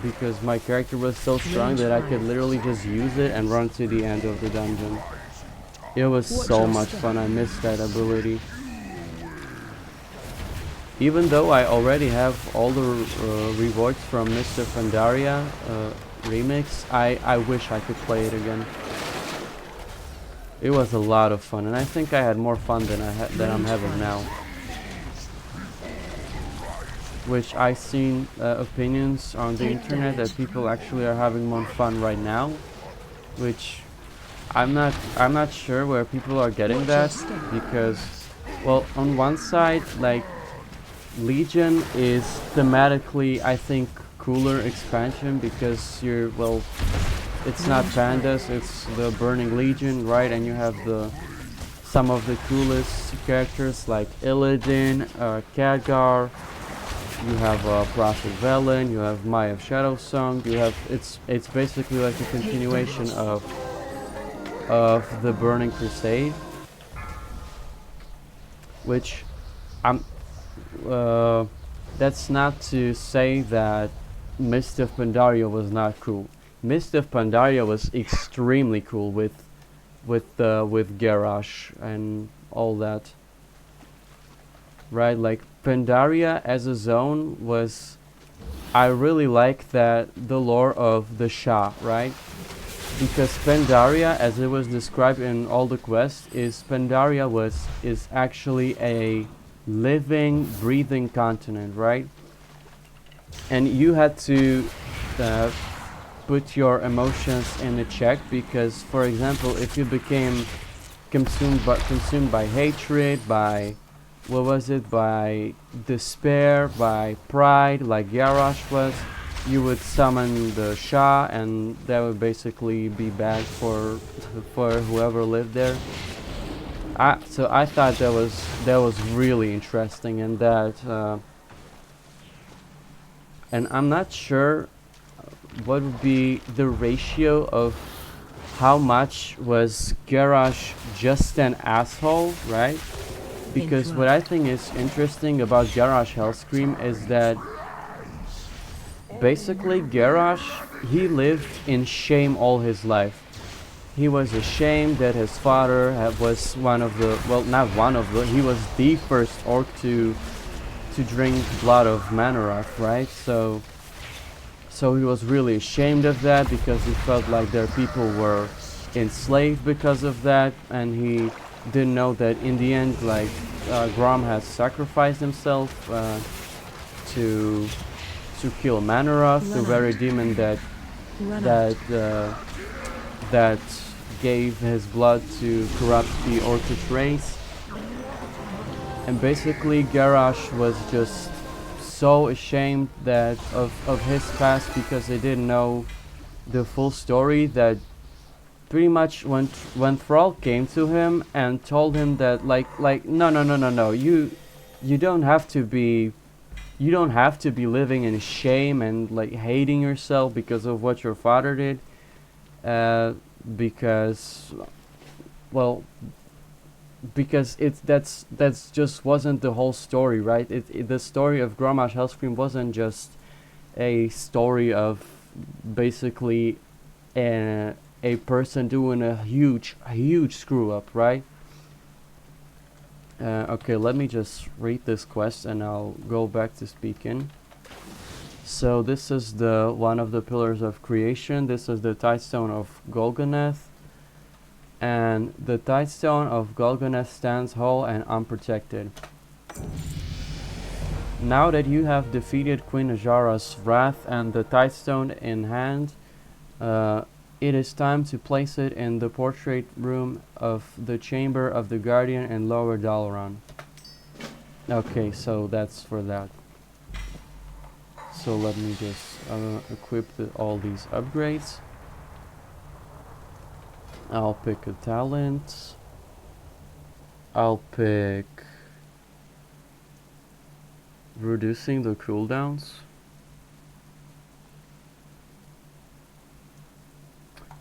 because my character was so strong that I could literally just use it and run to the end of the dungeon. It was so much fun. I missed that ability. Even though I already have all the rewards from Mr. Pandaria remix, I wish I could play it again. It was a lot of fun, and I think I had more fun than I'm having now. Which I've seen opinions on the internet that people actually are having more fun right now, which I'm not sure where people are getting that, because, well, on one side, like, Legion is thematically, I think, cooler expansion because it's not pandas, it's the Burning Legion, right? And you have some of the coolest characters like Illidan, Khadgar. You have Prophet Velen, you have Maya of Shadow Song. It's basically like a continuation of the Burning Crusade, which that's not to say that Mist of Pandaria was not cool. Mist of Pandaria was extremely cool with Garrosh and all that, right? Like Pandaria as a zone was, I really like that the lore of the Shah, right? Because Pandaria, as it was described in all the quests, is actually a living, breathing continent, right? And you had to put your emotions in a check, because, for example, if you became consumed by hatred, by what was it, by despair, by pride, like Garrosh was, you would summon the Shah, and that would basically be bad for whoever lived there. So I thought that was really interesting, and and I'm not sure what would be the ratio of how much was Garrosh just an asshole, right? Because what I think is interesting about Garrosh Hellscream is that basically Garrosh, he lived in shame all his life. He was ashamed that his father was one of the, well, not one of the, he was the first orc to drink blood of Manoroth, right? So he was really ashamed of that, because he felt like their people were enslaved because of that, and he didn't know that in the end, like, Grom has sacrificed himself to kill Manoroth, the very demon that gave his blood to corrupt the Orcish race. And basically Garrosh was just so ashamed that of his past, because they didn't know the full story, that pretty much when Thrall came to him and told him that like no, you don't have to be living in shame and like hating yourself because of what your father did, because that's just wasn't the whole story, right? The story of Grommash Hellscream wasn't just a story of basically a person doing a huge screw up, right? Okay, let me just read this quest and I'll go back to speaking. So this is the one of the pillars of creation. This is the Tidestone of Golgoneth. And the Tidestone of Golgoneth stands whole and unprotected. Now that you have defeated Queen Ajara's wrath and the Tidestone in hand, it is time to place it in the portrait room of the Chamber of the Guardian in Lower Dalaran. Okay, so that's for that. So let me just equip all these upgrades. I'll pick a talent. I'll pick reducing the cooldowns.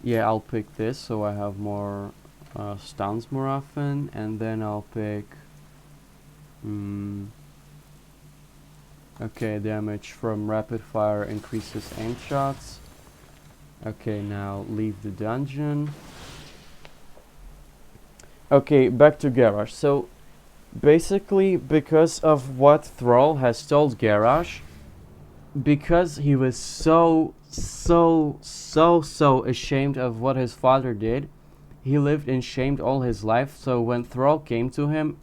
Yeah, I'll pick this so I have more stuns more often, and then I'll pick okay, damage from rapid fire increases aim shots. Okay, now leave the dungeon. Okay, back to Garrosh. So basically, because of what Thrall has told Garrosh, because he was so ashamed of what his father did, he lived in shame all his life. So when Thrall came to him,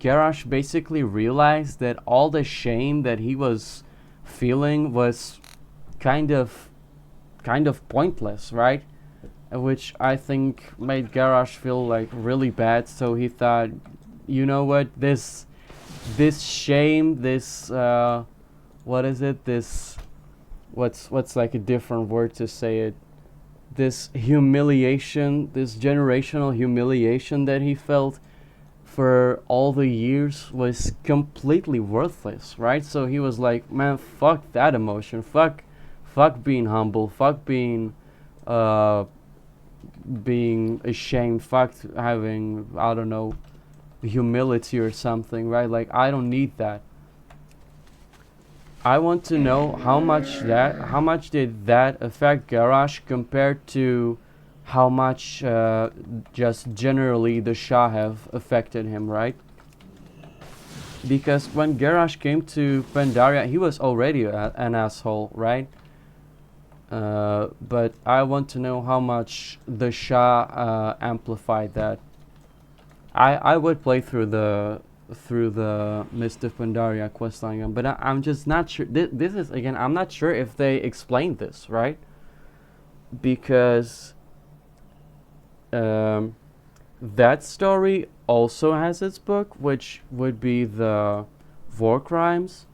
Garrosh basically realized that all the shame that he was feeling was kind of pointless, right? Which I think made Garrosh feel like really bad. So he thought, you know what, this shame, this what is it, this what's like a different word to say it, this humiliation, this generational humiliation that he felt for all the years was completely worthless, right? So he was like, man, fuck that emotion, fuck being humble, fuck being ashamed, fuck having, I don't know, humility or something, right? Like, I don't need that. I want to know how much did that affect Garrosh compared to how much just generally the Shah have affected him, right? because when Garrosh came to Pandaria, he was already an asshole, right? But I want to know how much the Shah amplified that. I would play through the Mist of Pandaria questline, but I'm just not sure. This is again, I'm not sure if they explained this, right? Because that story also has its book, which would be the War Crimes,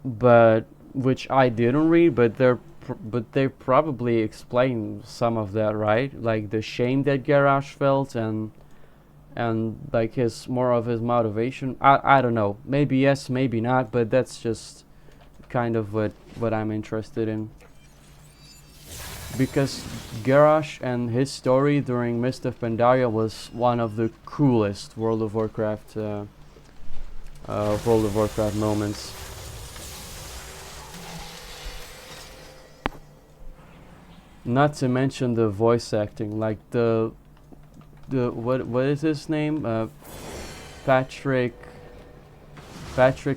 but which I didn't read. But they probably explain some of that, right? Like the shame that Garrosh felt and like more of his motivation. I don't know. Maybe yes, maybe not. But that's just kind of what I'm interested in. Because Garrosh and his story during Mist of Pandaria was one of the coolest World of Warcraft moments. Not to mention the voice acting, like the what is his name? Patrick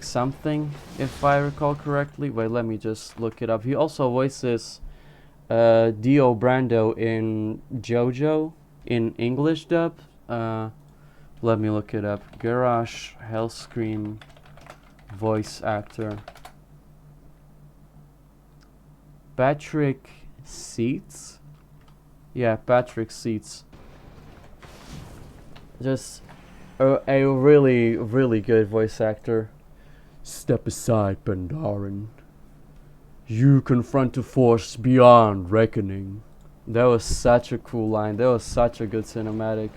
something, if I recall correctly. Wait, let me just look it up. He also voices Dio Brando in JoJo in English dub. Let me look it up. Garrosh Hellscream voice actor. Patrick Seats? Yeah, Patrick Seats. Just a really, really good voice actor. Step aside, Pandaren. You confront a force beyond reckoning. That was such a cool line. That was such a good cinematic.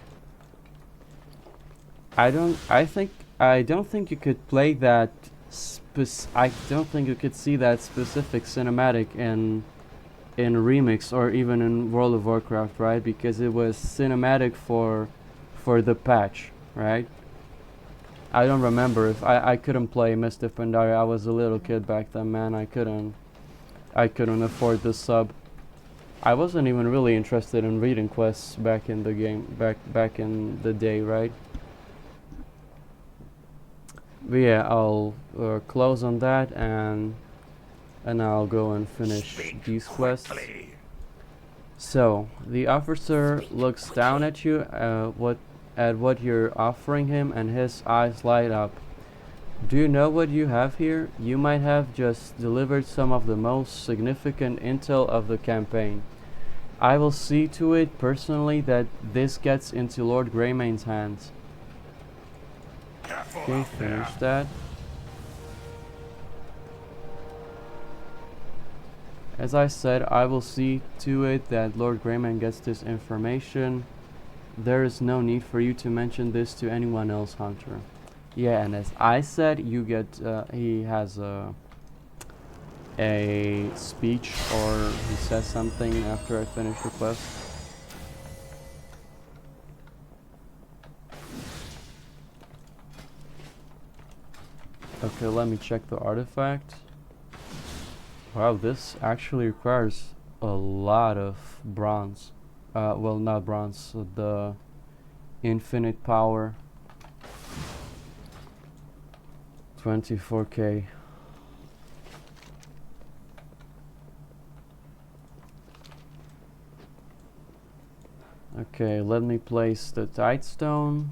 I don't think you could play that I don't think you could see that specific cinematic in Remix or even in World of Warcraft, right? Because it was cinematic for the patch, right? I don't remember if I couldn't play Mist of Pandaria. I was a little kid back then, man. I couldn't afford the sub. I wasn't even really interested in reading quests back in the game, back in the day, right? But yeah, I'll close on that and I'll go and finish these quests. So the officer looks down at you, at what you're offering him, and his eyes light up. Do you know what you have here? You might have just delivered some of the most significant intel of the campaign. I will see to it personally that this gets into Lord Greymane's hands. Okay, finish that. As I said, I will see to it that Lord Greymane gets this information. There is no need for you to mention this to anyone else, Hunter. Yeah, and as I said, you get, he has a speech, or he says something after I finish the quest. Okay, let me check the artifact. Wow, this actually requires a lot of bronze. Well, not bronze, the infinite power. 24k. Okay, let me place the Tidestone.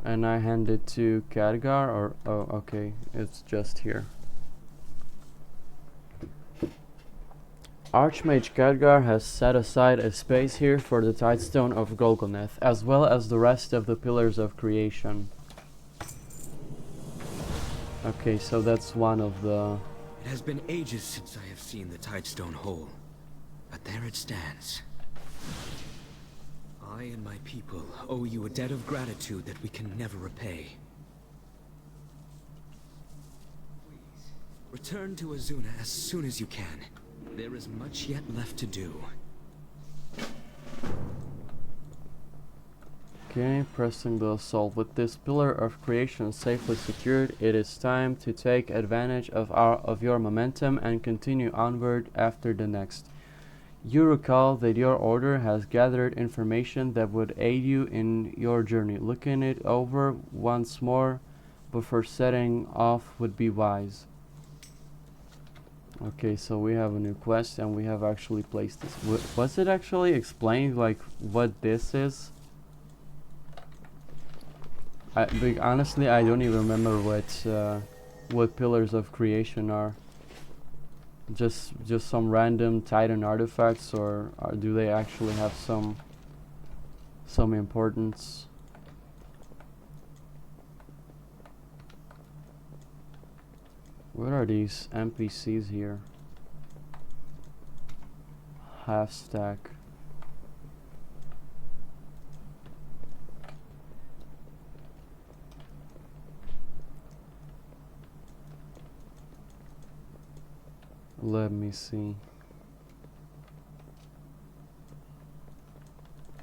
And I hand it to Khadgar, or oh, okay, it's just here. Archmage Khadgar has set aside a space here for the Tidestone of Golgoneth, as well as the rest of the Pillars of Creation. Okay, so that's one of the... It has been ages since I have seen the Tidestone whole, but there it stands. I and my people owe you a debt of gratitude that we can never repay. Please, return to Azsuna as soon as you can. There is much yet left to do. Okay, pressing the assault. With this pillar of creation safely secured, it is time to take advantage of your momentum and continue onward after the next. You recall that your order has gathered information that would aid you in your journey. Looking it over once more before setting off would be wise. Okay, so we have a new quest and we have actually placed this. Was it actually explained like what this is? Honestly, I don't even remember what pillars of creation are. Just some random Titan artifacts, or do they actually have some importance? What are these NPCs here? Half stack. Let me see.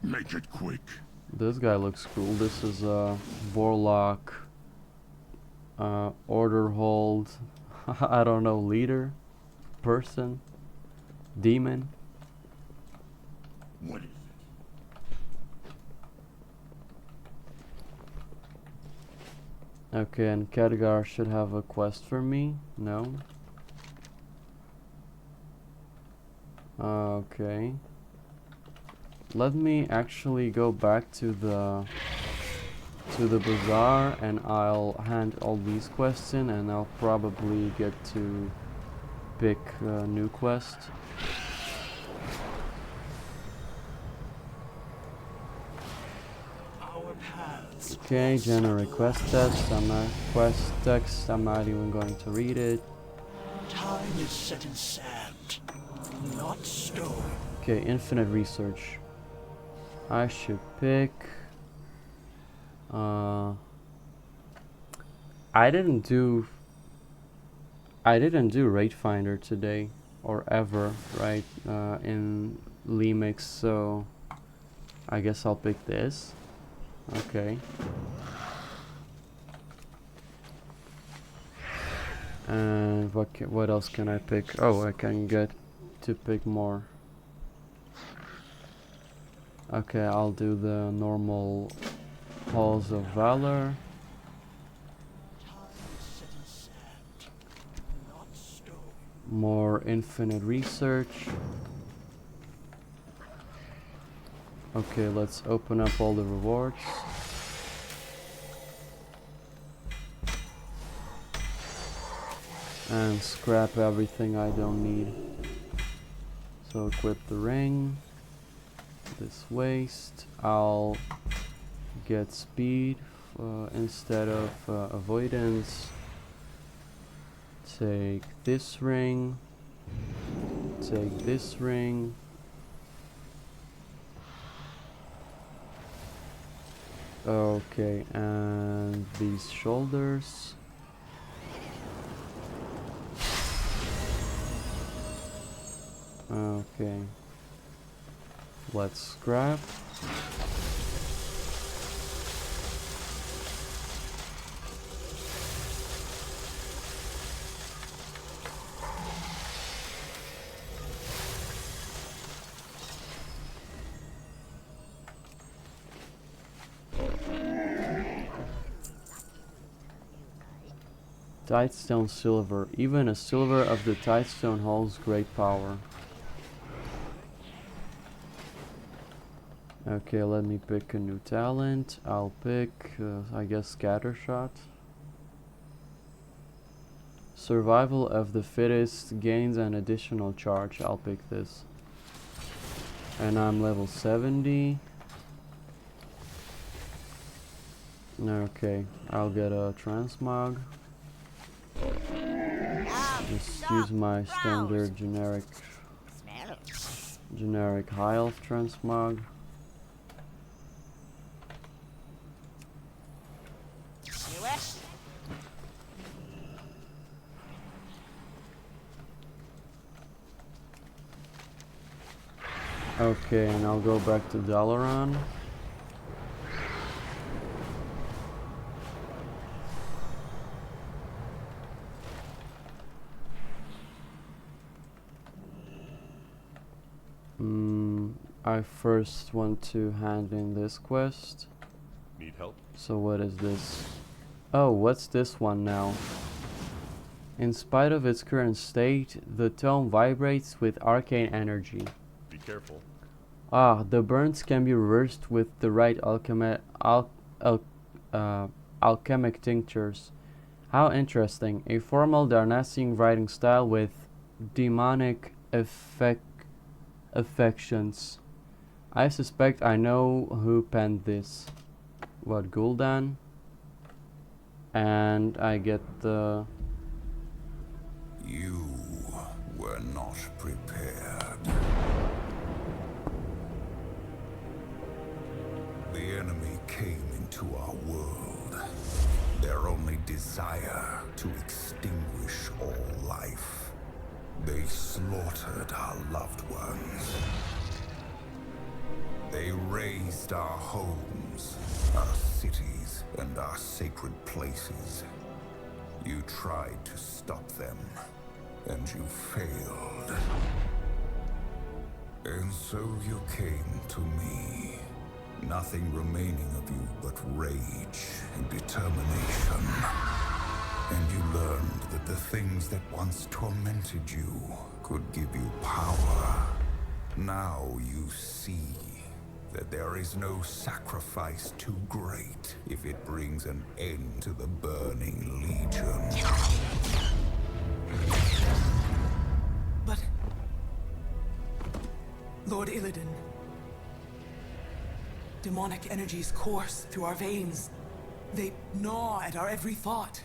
Make it quick. This guy looks cool. This is a warlock, order hold. I don't know, leader, person, demon. What is it? Okay, and Khadgar should have a quest for me. No. Okay. Let me actually go back to the bazaar and I'll hand all these quests in, and I'll probably get to pick a new quest. Okay, generate quest text. I'm not even going to read it. Time is set in sand, not stone. Okay, infinite research. I should pick. I didn't do Rate Finder today or ever, right? In Lemix, so I guess I'll pick this. Okay. And what else can I pick? Oh, I can get to pick more. Okay, I'll do the normal Halls of Valor. More infinite research. Okay, let's open up all the rewards. And scrap everything I don't need. So equip the ring. This waste. I'll get speed instead of avoidance. Take this ring. Take this ring. Okay, and these shoulders. Okay. Let's scrap. Tidestone silver. Even a silver of the Tidestone holds great power. Okay, let me pick a new talent. I'll pick, I guess, Scattershot. Survival of the fittest gains an additional charge. I'll pick this. And I'm level 70. Okay, I'll get a transmog. Just use my standard generic high elf transmog. Okay, and I'll go back to Dalaran. I first want to hand in this quest. Need help? So what is this? Oh, what's this one now? In spite of its current state, the tome vibrates with arcane energy. Be careful. Ah, the burns can be reversed with the right alchemic tinctures. How interesting. A formal Darnassian writing style with demonic affections. I suspect I know who penned this. What, Gul'dan? And I get the... You were not prepared. The enemy came into our world. Their only desire to extinguish all life. They slaughtered our loved ones. They razed our homes, our cities, and our sacred places. You tried to stop them, and you failed. And so you came to me. Nothing remaining of you but rage and determination. And you learned that the things that once tormented you could give you power. Now you see that there is no sacrifice too great if it brings an end to the Burning Legion. But... Lord Illidan... Demonic energies course through our veins. They gnaw at our every thought.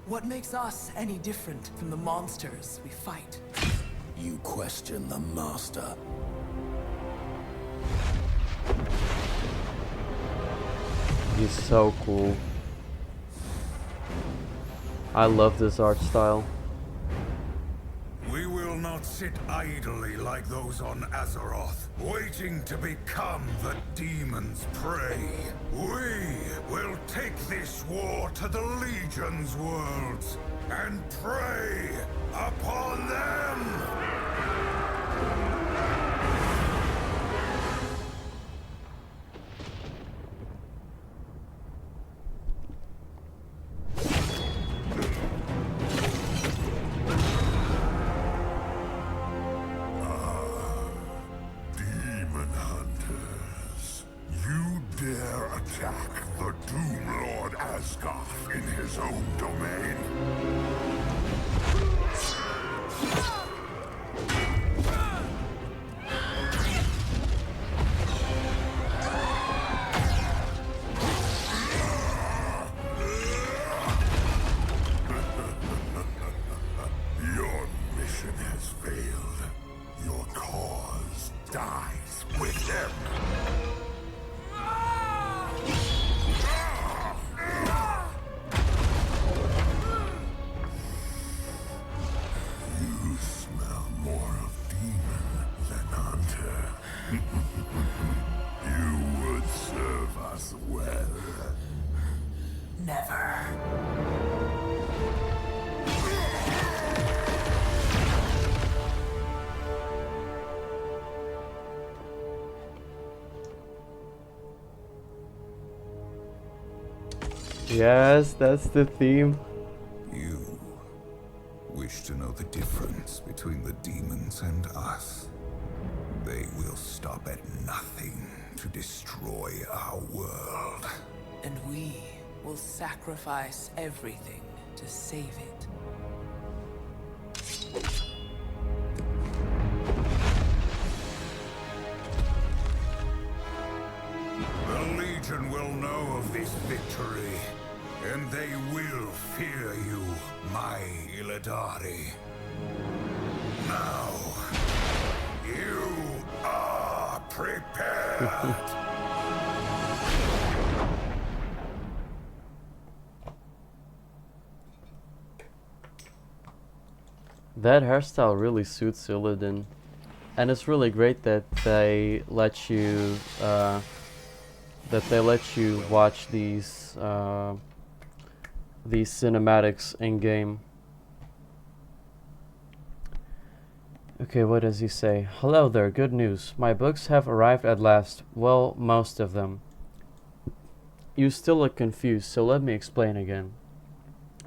What makes us any different from the monsters we fight? You question the Master. He's so cool. I love this art style. We will not sit idly like those on Azeroth, waiting to become the demon's prey. We will take this war to the Legion's worlds and prey upon them! In his own domain. Your mission has failed. Your cause dies with them. Yes, that's the theme. You wish to know the difference between the demons and us. They will stop at nothing to destroy our world. And we will sacrifice everything to save it. The Legion will know of this victory, and they will fear you, my Illidari. Now, you are prepared. That hairstyle really suits Illidan, and it's really great that they let you watch these cinematics in game. Okay, what does he say? Hello there, good news. My books have arrived at last. Well, most of them. You still look confused, so let me explain again.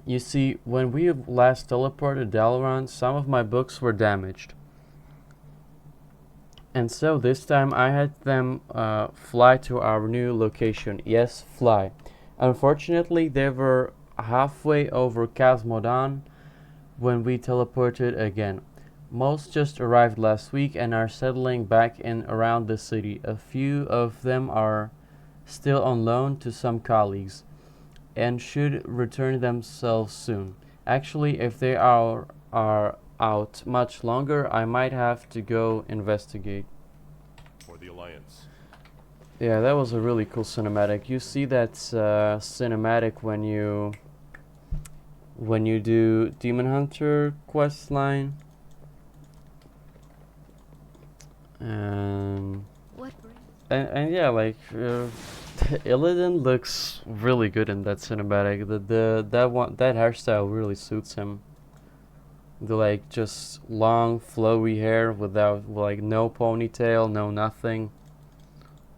You see, when we last teleported Dalaran, some of my books were damaged. And so this time I had them fly to our new location. Yes, fly. Unfortunately, they were halfway over Kazmodan when we teleported again. Most just arrived last week and are settling back in around the city. A few of them are still on loan to some colleagues and should return themselves soon. Actually, if they are out much longer, I might have to go investigate. For the Alliance. Yeah, that was a really cool cinematic. You see that cinematic when you do Demon Hunter questline. And yeah, like Illidan looks really good in that cinematic. That hairstyle really suits him. The like just long flowy hair without like no ponytail, no nothing.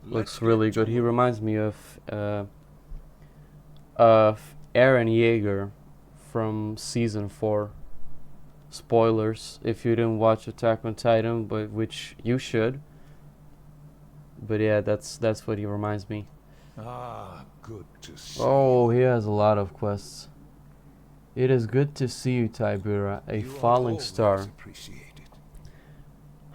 Looks really good. He reminds me of Eren Yeager from season 4. Spoilers if you didn't watch Attack on Titan, but which you should. But yeah, that's what he reminds me. Ah, good to see. Oh, he has a lot of quests. It is good to see you, Tibera, a falling star.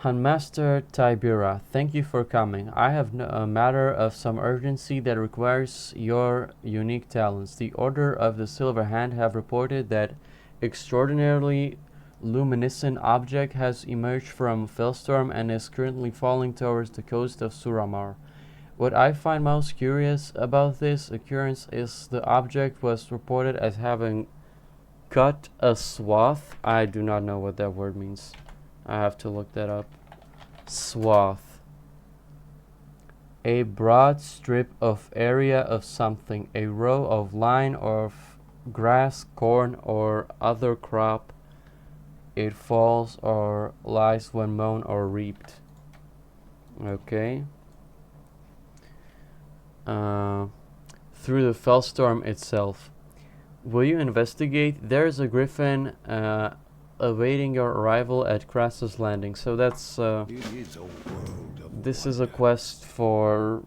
Handmaster Tibera, thank you for coming. I have a matter of some urgency that requires your unique talents. The Order of the Silver Hand have reported that extraordinarily luminescent object has emerged from Fellstorm and is currently falling towards the coast of Suramar. What I find most curious about this occurrence is the object was reported as having cut a swath. I do not know what that word means. I have to look that up. Swath. A broad strip of area of something. A row of line of grass, corn, or other crop. It falls or lies when mown or reaped. Okay. Through the Fellstorm itself. Will you investigate? There's a griffin awaiting your arrival at Krasus Landing. So that's this is a quest to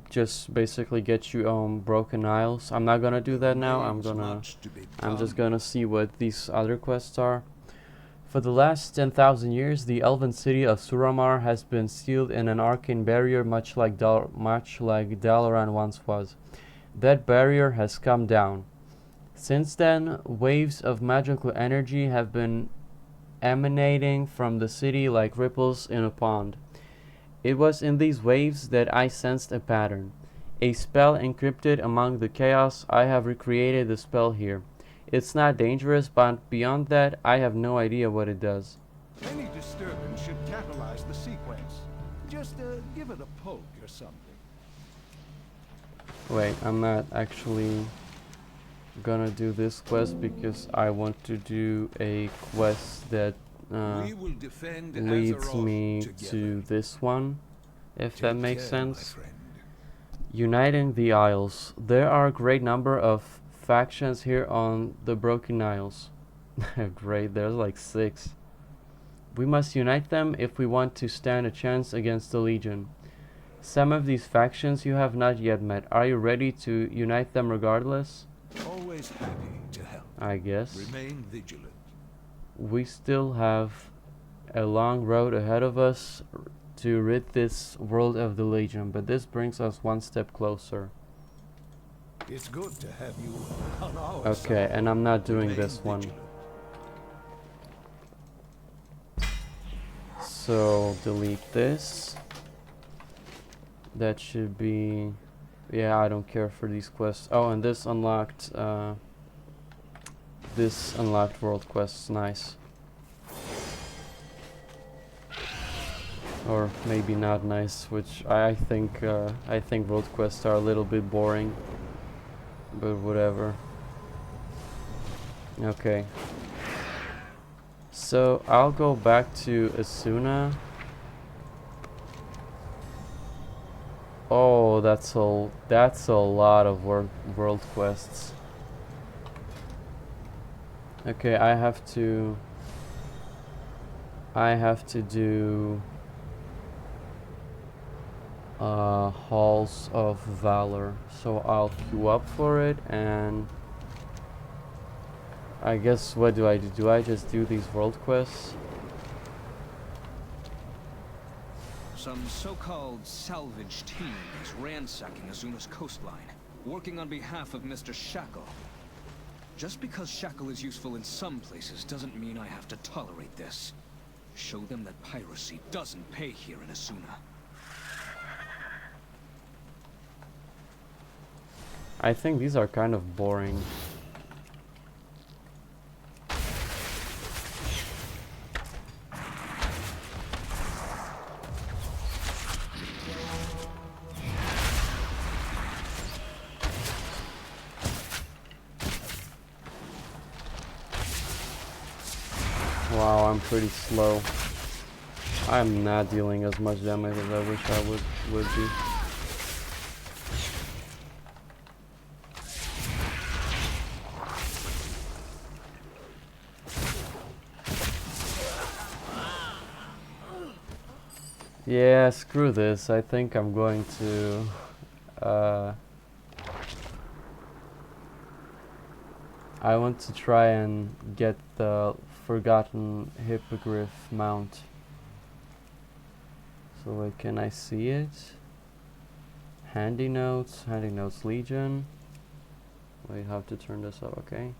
just basically get you on Broken Isles. I'm not gonna do that now. I'm just gonna see what these other quests are. For the last 10,000 years, the elven city of Suramar has been sealed in an arcane barrier, much like Dalaran once was. That barrier has come down. Since then, waves of magical energy have been emanating from the city like ripples in a pond. It was in these waves that I sensed a pattern. A spell encrypted among the chaos. I have recreated the spell here. It's not dangerous, but beyond that, I have no idea what it does. Any disturbance should catalyze the sequence. Just give it a poke or something. Wait, I'm not actually gonna do this quest because I want to do a quest that leads me to this one, if that makes sense. Uniting the Isles. There are a great number of factions here on the Broken Isles. Great, there's like 6. We must unite them if we want to stand a chance against the Legion. Some of these factions you have not yet met. Are you ready to unite them regardless? Always happy to help. I guess. Remain vigilant. We still have a long road ahead of us to rid this world of the Legion, but this brings us one step closer. It's good to have you on our Okay, side. and I'm not doing this one. So delete this. That should be... Yeah, I don't care for these quests. Oh, and this unlocked world quests. Nice. Or maybe not nice, which I think world quests are a little bit boring. But whatever. Okay. So I'll go back to Azsuna. Oh, that's a lot of world quests. Okay, I have to do Halls of Valor. So I'll queue up for it, and I guess what do I do? Do I just do these world quests? Some so-called salvage team is ransacking Azuna's coastline, working on behalf of Mr. Shackle. Just because Shackle is useful in some places doesn't mean I have to tolerate this. Show them that piracy doesn't pay here in Azsuna. I think these are kind of boring. Wow, I'm pretty slow. I'm not dealing as much damage as I wish I would be. Yeah, screw this. I think I'm going to I want to try and get the Forgotten Hippogriff mount. So wait, can I see it? Handy Notes Legion. Wait, have to turn this up, okay.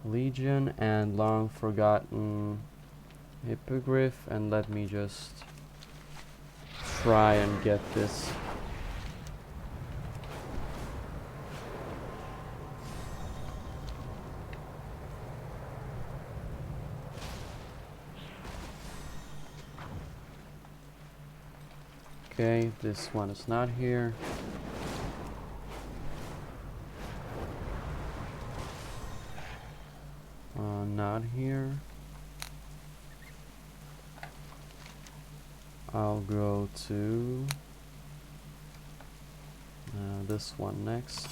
Legion and Long Forgotten Hippogriff, and let me just try and get this. Okay, this one is not here. Not here. I'll go to this one next.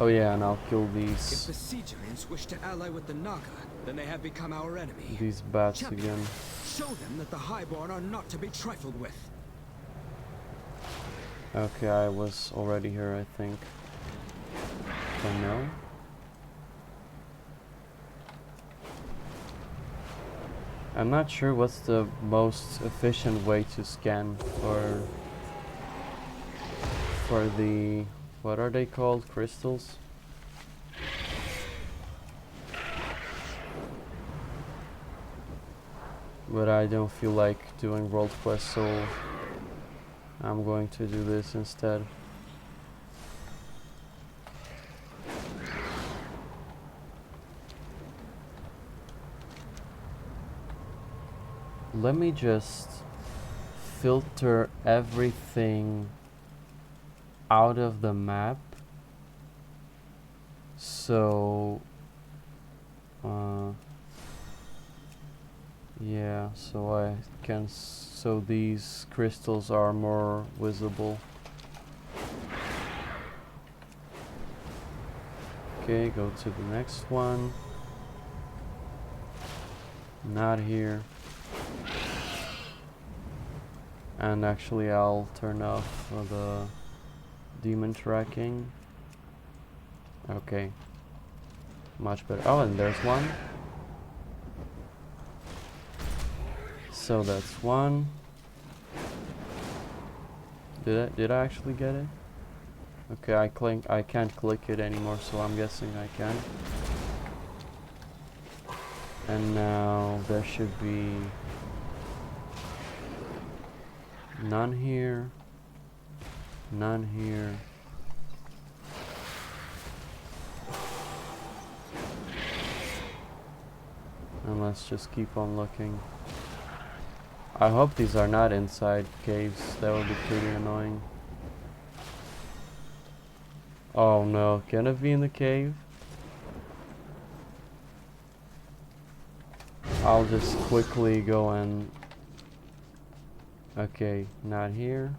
Oh yeah, and I'll kill these. If the Siegerians wish to ally with the Naga, then they have become our enemy. These bats Champion, again. show them that the Highborn are not to be trifled with. Okay, I was already here, I think. Oh no. I'm not sure what's the most efficient way to scan for the, what are they called? Crystals? But I don't feel like doing world quests, so I'm going to do this instead. Let me just filter everything out of the map. So yeah, so I can so these crystals are more visible. Okay, go to the next one. Not here. And actually I'll turn off the demon tracking. Okay. Much better. Oh, and there's one. So that's one. Did I actually get it? Okay, I can't click it anymore, so I'm guessing I can. And now there should be none here. None here. And let's just keep on looking. I hope these are not inside caves. That would be pretty annoying. Oh no, can it be in the cave? I'll just quickly go and... Okay, not here.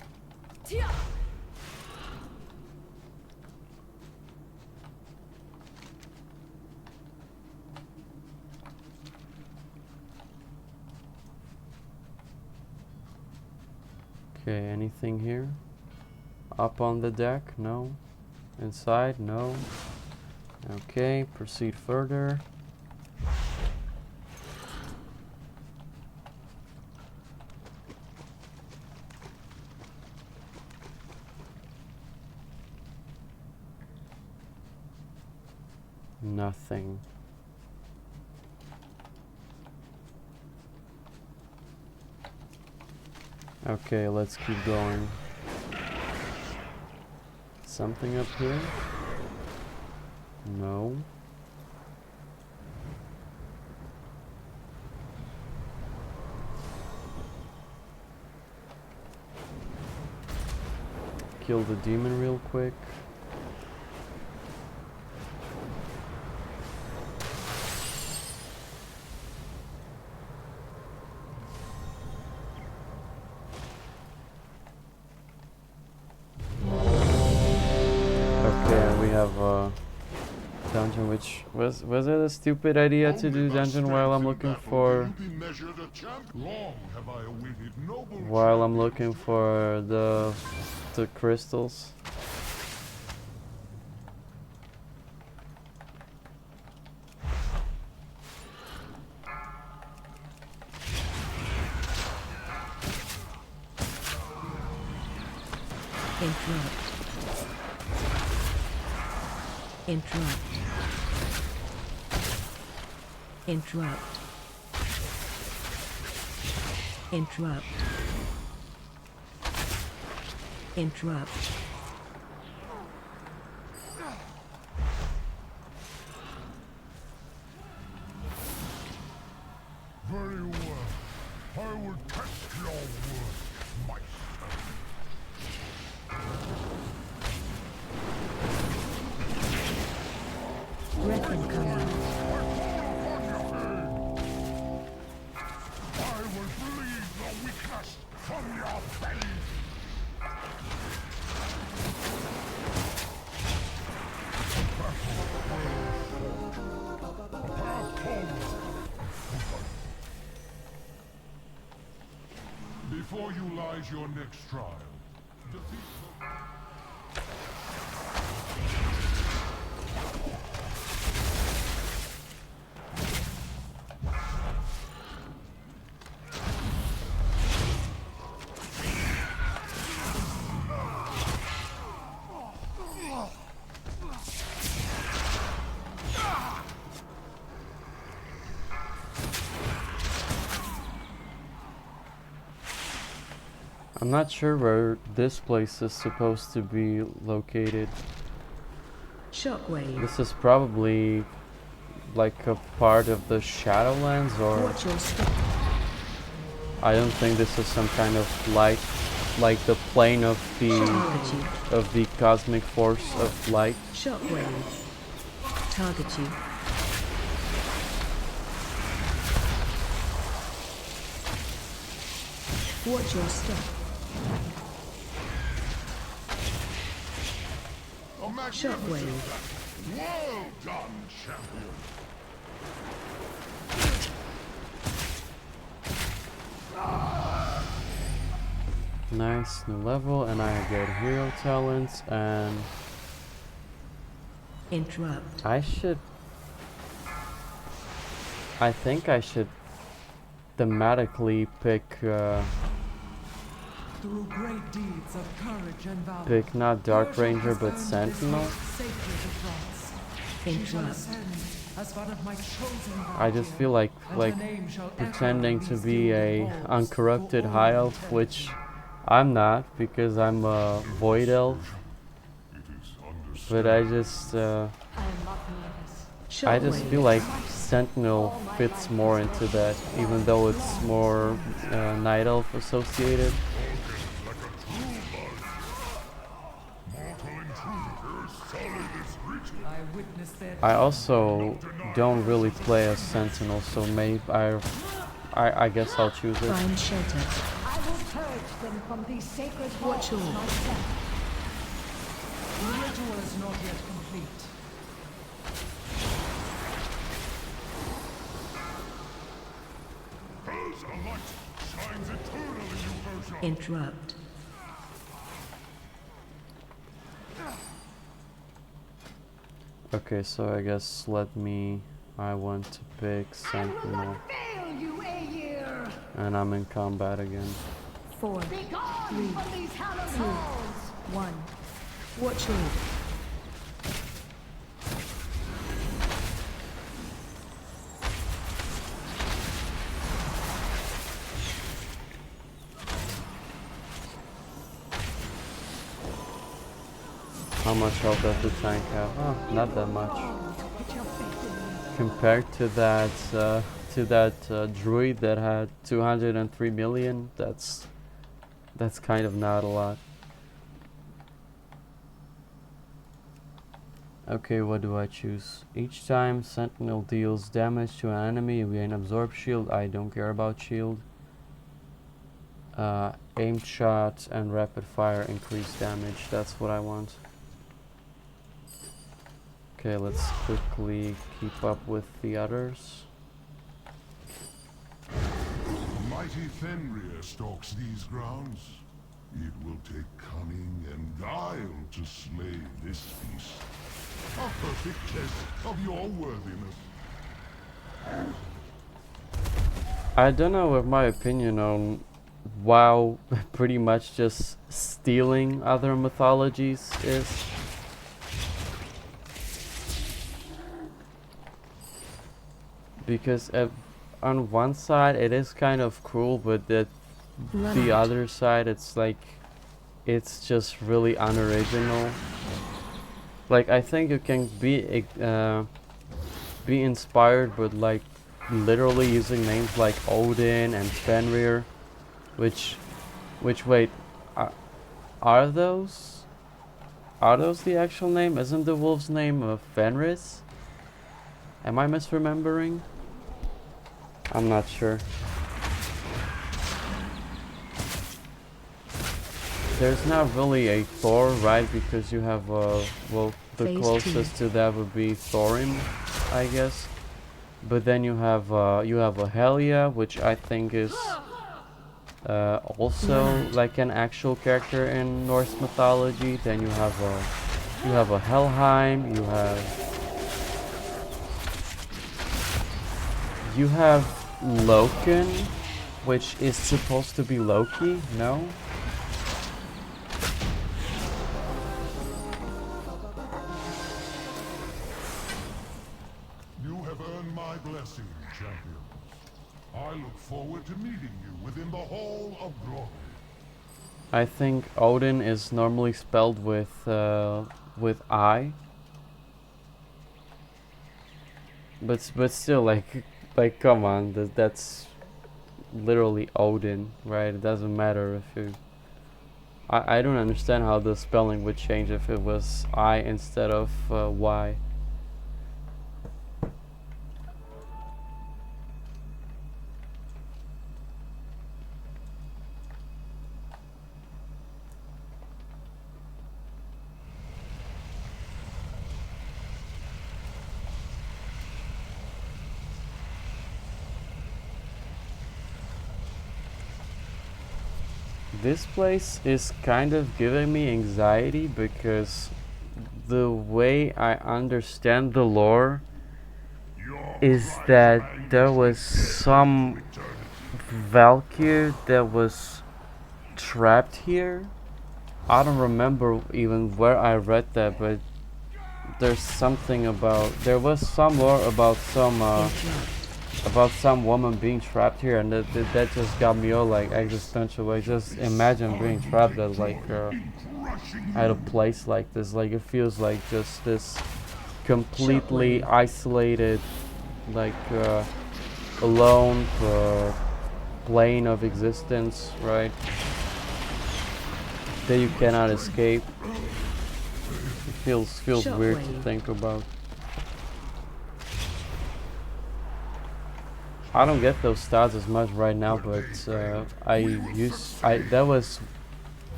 Okay, anything here? Up on the deck? No. Inside? No. Okay, proceed further. Nothing. Okay, let's keep going. Something up here? No. Kill the demon real quick. Dungeon, which was it a stupid idea to do dungeon while I'm looking for the crystals? Interrupt. Interrupt. Interrupt. Interrupt. Very well. I will test your word, my son. Breath incoming. From your face! Before you lies your next trial. I'm not sure where this place is supposed to be located. Shockwave. This is probably like a part of the Shadowlands, or I don't think this is some kind of light, like the plane of the cosmic force of light. Shockwave. Target you. Watch your step. Shockwave. Well done, champion. Nice, new level, and I get hero talents, and interrupt. I think I should thematically pick through great deeds of courage and valor. Pick not Dark Ranger but Sentinel. I just feel like pretending to be a uncorrupted high elf, which I'm not because I'm a void elf. But I just feel like Sentinel fits more into that, even though it's more night elf associated. I witnessed their I also don't really play as Sentinel, so maybe I guess I'll choose it. Find shelter. I will purge them from these sacred Watch halls all. myself. The ritual is not yet complete. As a light shines eternally, you Persia. Interrupt. Okay, so I guess I want to pick Sentinel. Fail you, Aegir! And I'm in combat again. 4, Be gone 3, from these hallowed 2, halls! 1. Watch all. How much health does the tank have? Oh, not that much. Put your faith in me. Compared to that druid that had 203 million, that's kind of not a lot. Okay, what do I choose? Each time Sentinel deals damage to an enemy, you gain absorb shield. I don't care about shield. Aimed shot and rapid fire increase damage. That's what I want. Okay, let's quickly keep up with the others. Mighty Fenrir stalks these grounds. It will take cunning and guile to slay this beast. A perfect test of your worthiness. I don't know what my opinion on WoW pretty much just stealing other mythologies is. Because on one side it is kind of cool, but the other side it's like it's just really unoriginal. Like I think you can be inspired with like literally using names like Odin and Fenrir, which wait, are those the actual name? Isn't the wolf's name Fenris? Am I misremembering? I'm not sure. There's not really a Thor, right? Because you have well, the Phase closest to that would be Thorin, I guess. But then you have a Helia, which I think is also like an actual character in Norse mythology. Then you have a Helheim. You have Loken, which is supposed to be Loki, no? You have earned my blessing, champion. I look forward to meeting you within the Hall of Glory. I think Odin is normally spelled with I. But still, like come on, that's literally Odin, right? It doesn't matter if you... I don't understand how the spelling would change if it was I instead of Y. This place is kind of giving me anxiety because the way I understand the lore is that there was some Valkyr that was trapped here. I don't remember even where I read that, but there's something about, there was some lore about some woman being trapped here, and that just got me all like existential. Like, just imagine being trapped at at a place like this. Like, it feels like just this completely isolated, like alone plane of existence, right? That you cannot escape. It Feels weird to think about. I don't get those stats as much right now, but that was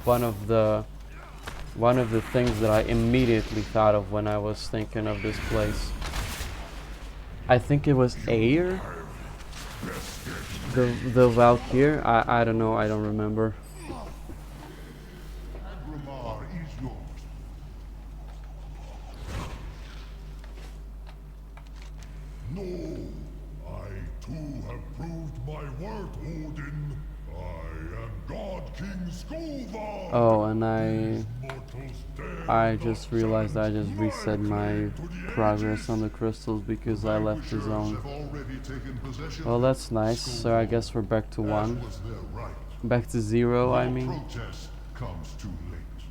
one of the things that I immediately thought of when I was thinking of this place. I think it was Air, the Valkyr. I don't know. I don't remember. No, I too have proved my worth, Odin. I am God King Skovar. Oh, and I just realized I just reset my progress on the crystals because I left the zone. Well, that's nice. So I guess we're back to 1. Back to 0, I mean. Comes too late.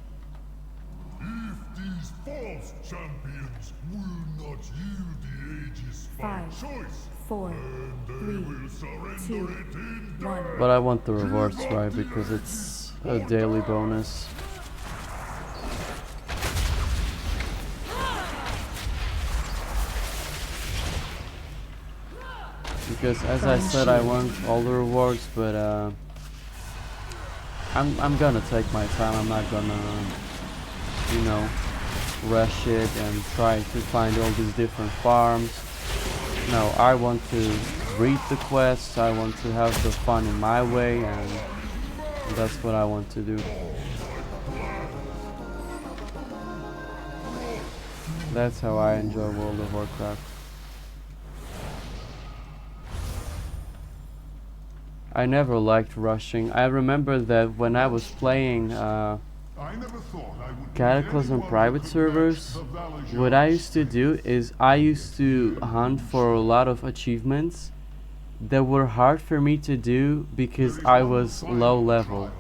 If these false champions will not yield the Aegis by choice, 4, 3, 2, 1. But I want the rewards, right? Because it's a daily bonus. Because as I said, I want all the rewards, but I'm gonna take my time. I'm not gonna, you know, rush it and try to find all these different farms. No, I want to read the quests. I want to have the fun in my way, and that's what I want to do. That's how I enjoy World of Warcraft. I never liked rushing. I remember that when I was playing Cataclysm private servers, what I used to do is I used to hunt for a lot of achievements that were hard for me to do because I was low level.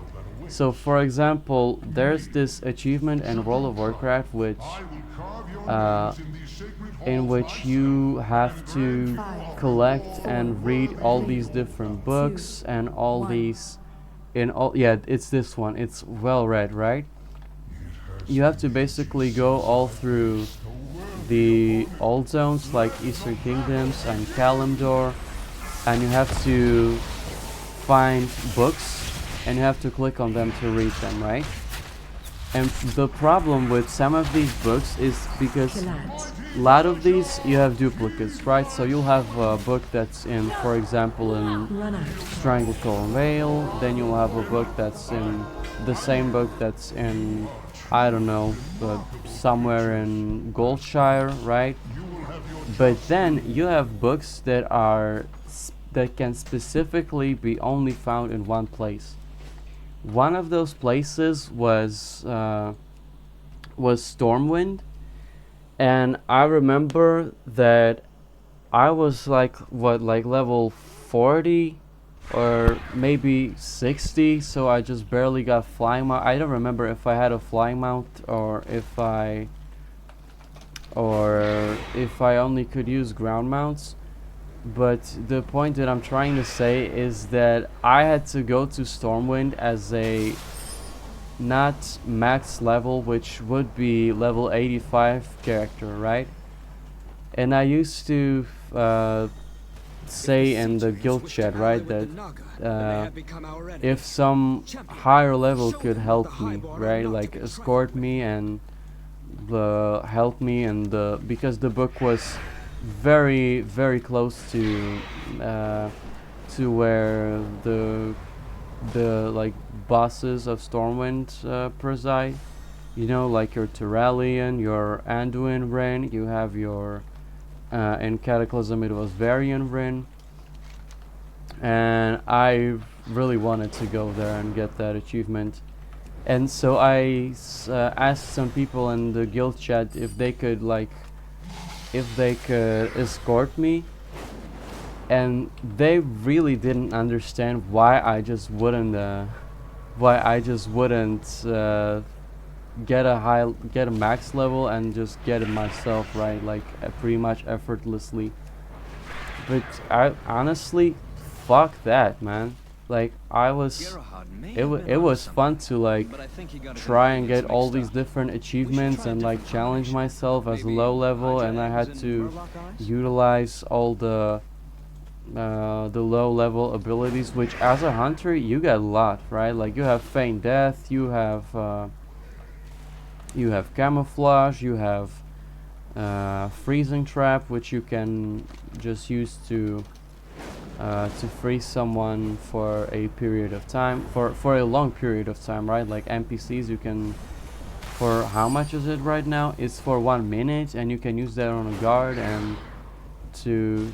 So for example, there's this achievement in World of Warcraft in which you have to collect and read all these different books and all these yeah, it's this one. It's well read, right? You have to basically go all through the old zones like Eastern Kingdoms and Kalimdor, and you have to find books and you have to click on them to read them, right? And the problem with some of these books is because a lot of these you have duplicates, right? So you'll have a book that's in, for example, in Stranglecold Vale, then you'll have a book that's in the same book that's in, I don't know, somewhere in Goldshire, right? But then you have books that can specifically be only found in one place. One of those places was Stormwind, and I remember that I was like level 40 or maybe 60, so I just barely got flying mount. I don't remember if I had a flying mount or if I only could use ground mounts. But the point that I'm trying to say is that I had to go to Stormwind as a not max level, which would be level 85 character, right? And I used to say in the guild chat, right, that if some higher level could help me, right, like escort me and help me, and because the book was very, very close to where the like bosses of Stormwind preside. You know, like your Turalian, your Anduin Rin, you have your in Cataclysm it was Varian Rin, and I really wanted to go there and get that achievement. And so I asked some people in the guild chat if they could escort me, and they really didn't understand why I just wouldn't get a max level and just get it myself, right, like pretty much effortlessly. But I honestly, fuck that, man. like I was it was fun to like try and get all these different achievements and like challenge myself as low level, and I had to utilize all the low level abilities, which as a hunter you get a lot, right? Like you have feign death, you have camouflage, you have freezing trap, which you can just use to freeze someone for a period of time, for a long period of time, right? Like NPCs, you can, for how much is it right now? It's for 1 minute, and you can use that on a guard and to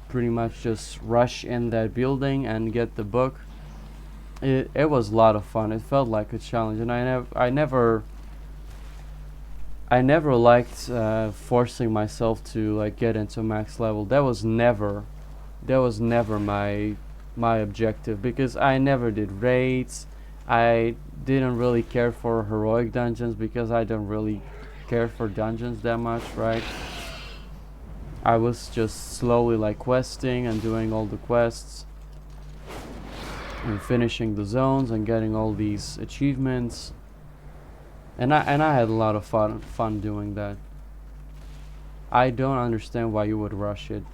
pretty much just rush in that building and get the book. It was a lot of fun. It felt like a challenge, and I never liked forcing myself to like get into max level. That was never my objective, because I never did raids. I didn't really care for heroic dungeons because I don't really care for dungeons that much, right? I was just slowly like questing and doing all the quests and finishing the zones and getting all these achievements, and I had a lot of fun doing that. I don't understand why you would rush it.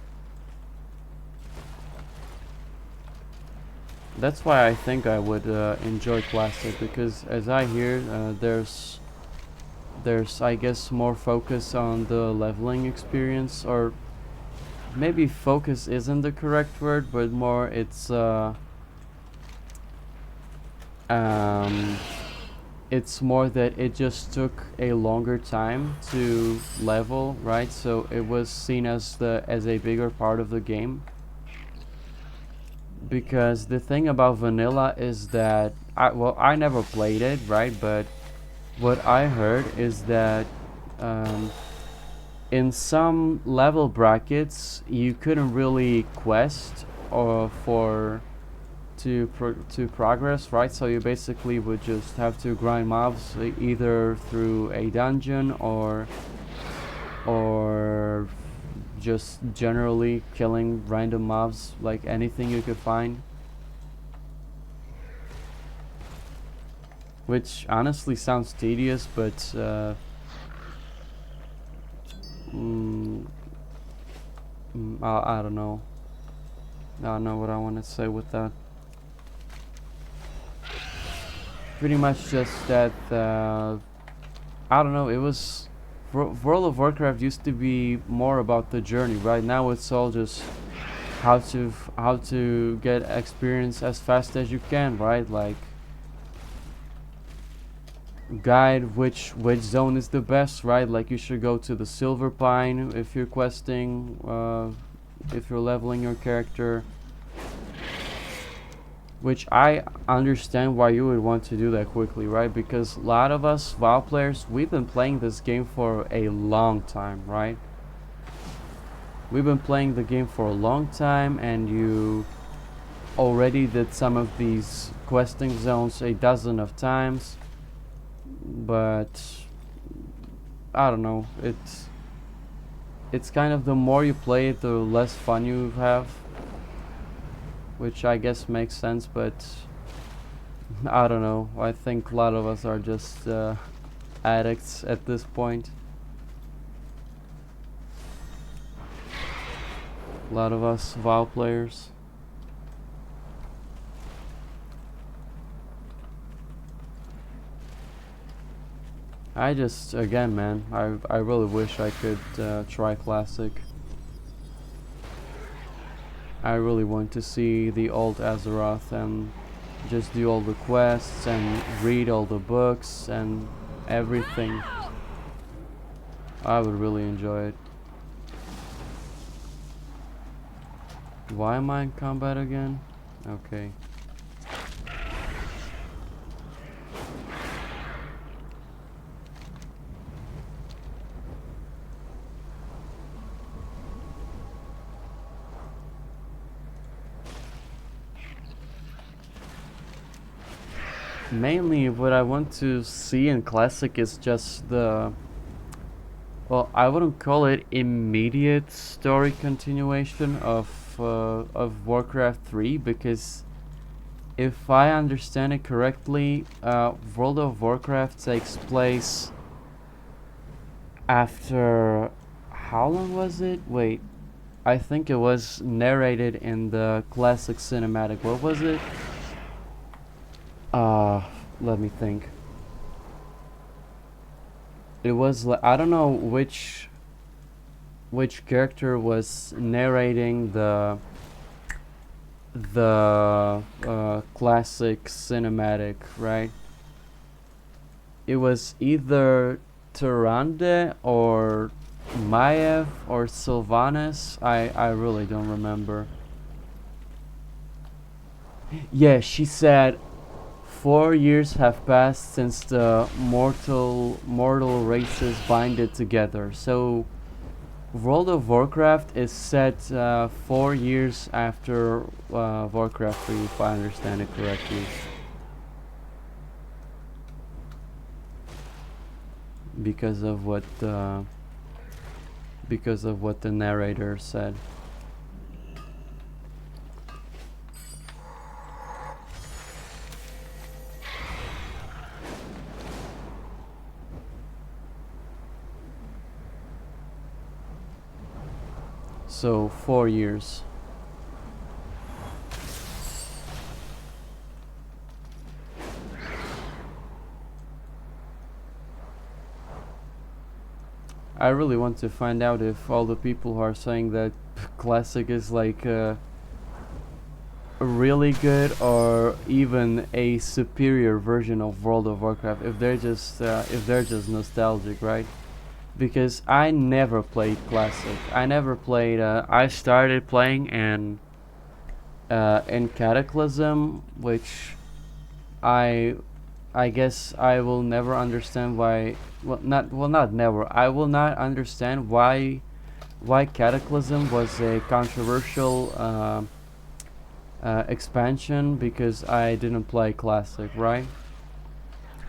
That's why I think I would enjoy Classic, because as I hear, there's I guess more focus on the leveling experience, or maybe focus isn't the correct word, but more it's more that it just took a longer time to level, right? So it was seen as a bigger part of the game. Because the thing about vanilla is that I never played it, right? But what I heard is that in some level brackets you couldn't really quest or to progress, right? So you basically would just have to grind mobs either through a dungeon or just generally killing random mobs, like anything you could find. Which honestly sounds tedious, but I don't know. I don't know what I want to say with that. Pretty much just that, I don't know, it was... World of Warcraft used to be more about the journey. Right now it's all just how to get experience as fast as you can, right? Like guide which zone is the best, right? Like you should go to the Silver Pine if you're questing, if you're leveling your character. Which I understand why you would want to do that quickly, right? Because a lot of us WoW players, we've been playing this game for a long time, right? We've been playing the game for a long time, and you already did some of these questing zones a dozen of times. But I don't know, it's kind of the more you play it, the less fun you have. Which I guess makes sense, but I don't know. I think a lot of us are just addicts at this point. A lot of us WoW players. I just, again, man, I really wish I could try Classic. I really want to see the old Azeroth and just do all the quests and read all the books and everything. I would really enjoy it. Why am I in combat again? Okay. Mainly what I want to see in Classic is just the, well, I wouldn't call it immediate story continuation of Warcraft 3, because if I understand it correctly, World of Warcraft takes place after, how long was it? Wait, I think it was narrated in the classic cinematic. What was it? Let me think. It was I don't know which character was narrating the classic cinematic, right? It was either Tyrande or Maiev or Sylvanas. I really don't remember. Yeah, she said 4 years have passed since the mortal races binded together. So World of Warcraft is set 4 years after Warcraft 3, if I understand it correctly. Because of what the narrator said. So 4 years. I really want to find out if all the people who are saying that classic is like really good or even a superior version of World of Warcraft, if they're just nostalgic, right? Because I never played classic. I never played. I started playing in Cataclysm, which I guess I will never understand why. Not never. I will not understand why Cataclysm was a controversial expansion, because I didn't play classic, right?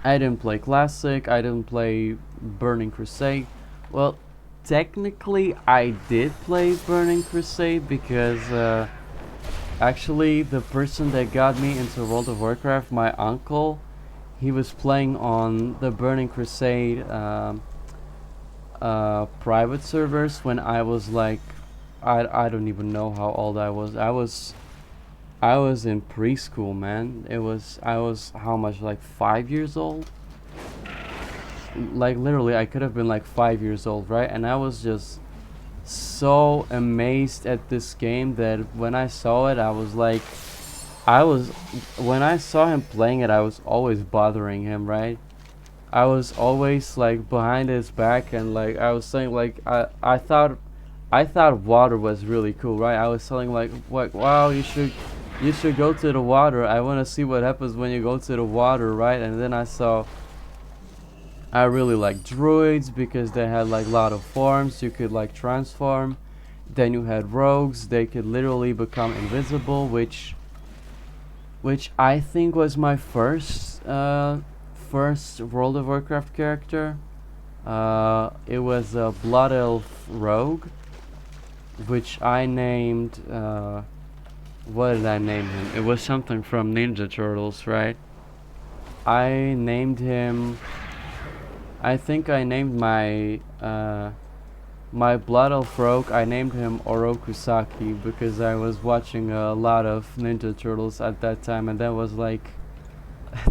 I didn't play classic. I didn't play Burning Crusade. Well, technically I did play Burning Crusade because actually the person that got me into World of Warcraft, my uncle, he was playing on the Burning Crusade private servers when I was like, I don't even know how old I was. I was in preschool, man. I was how much, like 5 years old? Like literally I could have been like 5 years old, right? And I was just so amazed at this game that when I saw it, I was like, when I saw him playing it, I was always bothering him, right? I was always like behind his back, and like I was saying, like I thought water was really cool, right? I was telling like, what, wow, you should go to the water. I want to see what happens when you go to the water, right? And then I really like druids because they had like a lot of forms. You could like transform. Then you had rogues. They could literally become invisible, which I think was my first World of Warcraft character. It was a Blood Elf rogue, which I named. What did I name him? It was something from Ninja Turtles, right? I named him. I think I named my my Blood Elf rogue. I named him Orokusaki because I was watching a lot of Ninja Turtles at that time, and that was like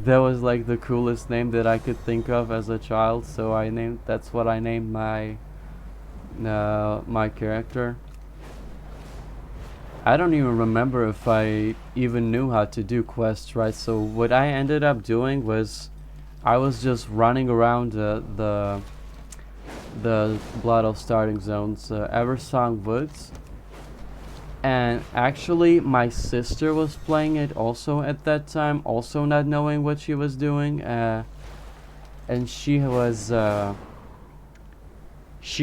the coolest name that I could think of as a child. So that's what I named my my character. I don't even remember if I even knew how to do quests, right? So what I ended up doing was I was just running around the Blood Elf starting zones, Eversong Woods. And actually my sister was playing it also at that time, also not knowing what she was doing, and she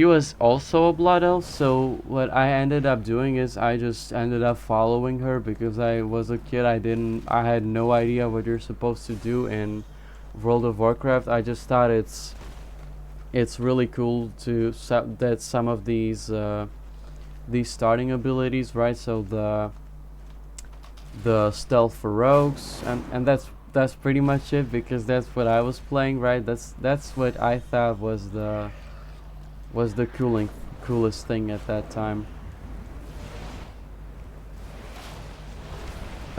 was also a Blood Elf. So what I ended up doing is I just ended up following her because I was a kid. I had no idea what you're supposed to do in World of Warcraft. I just thought it's really cool that some of these starting abilities, right? So the stealth for rogues, and that's pretty much it, because that's what I was playing, right? That's what I thought was the coolest thing at that time.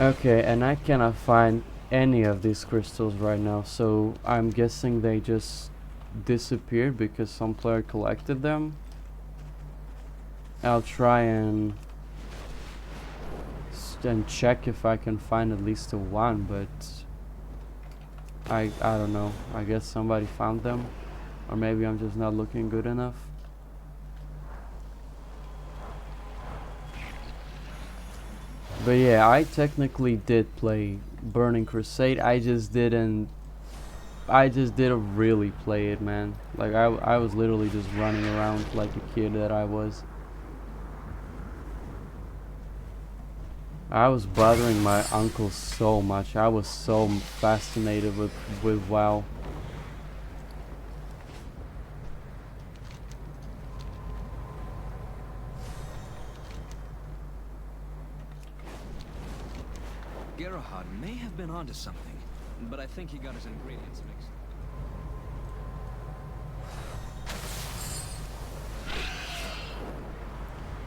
Okay, and I cannot find any of these crystals right now, so I'm guessing they just disappeared because some player collected them. I'll try and check if I can find at least a one, but I don't know. I guess somebody found them, or maybe I'm just not looking good enough. But yeah, I technically did play Burning Crusade. I just didn't really play it, man. Like I was literally just running around like a kid that I was. I was bothering my uncle so much. I was so fascinated with WoW. Gerahad may have been onto something, but I think he got his ingredients mixed.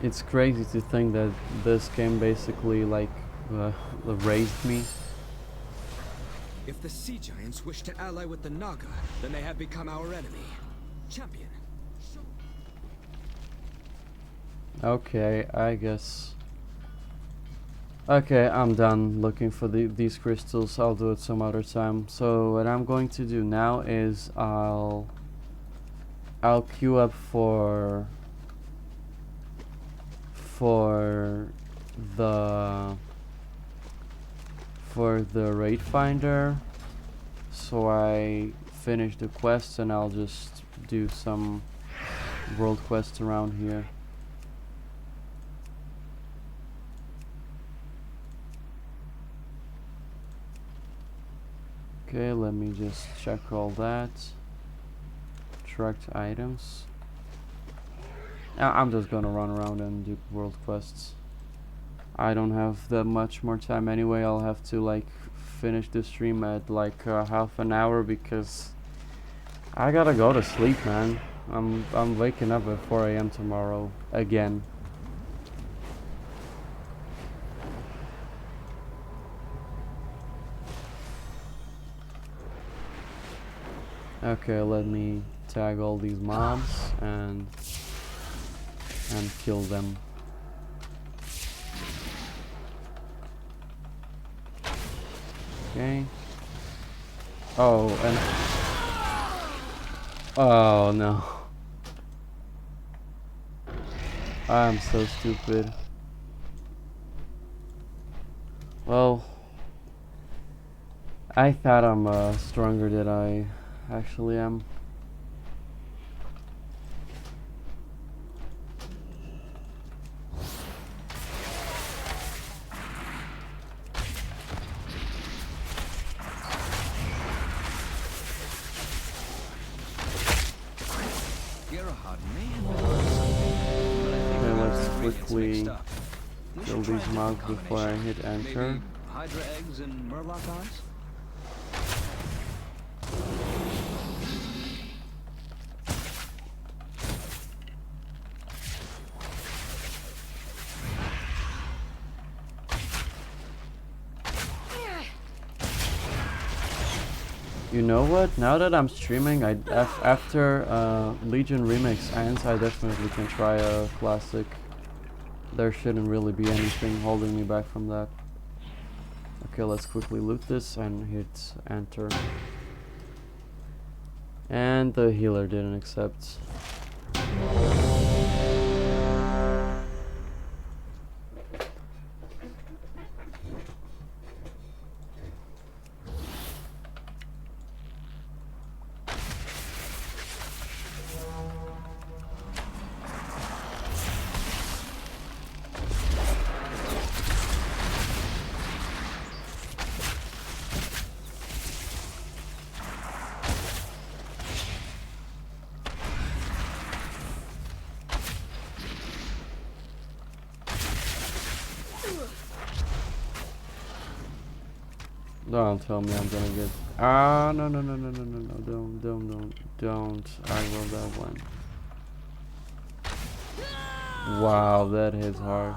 It's crazy to think that this game basically like raised me. If the Sea Giants wish to ally with the Naga, then they have become our enemy. Champion. Okay, I guess. Okay, I'm done looking for these crystals. I'll do it some other time. So what I'm going to do now is I'll queue up for the raid finder, so I finish the quests, and I'll just do some world quests around here. Okay, let me just check all that. Tracked items. I'm just gonna run around and do world quests. I don't have that much more time anyway. I'll have to like finish the stream at like half an hour, because I gotta go to sleep, man. I'm waking up at 4 AM tomorrow again. Okay, let me tag all these mobs and kill them. Okay. Oh, and oh no. I'm so stupid. Well, I thought I'm stronger than I actually am. Okay, let's quickly kill these mobs before I hit enter. Maybe Hydra eggs and Murloc eyes? You know what? Now that I'm streaming, after Legion Remix ends, I definitely can try a classic. There shouldn't really be anything holding me back from that. Okay, let's quickly loot this and hit enter. And the healer didn't accept. Don't tell me I'm gonna get. Ah, no, no, no, no, no, no, no. Don't. I will that one. Wow, that hits hard.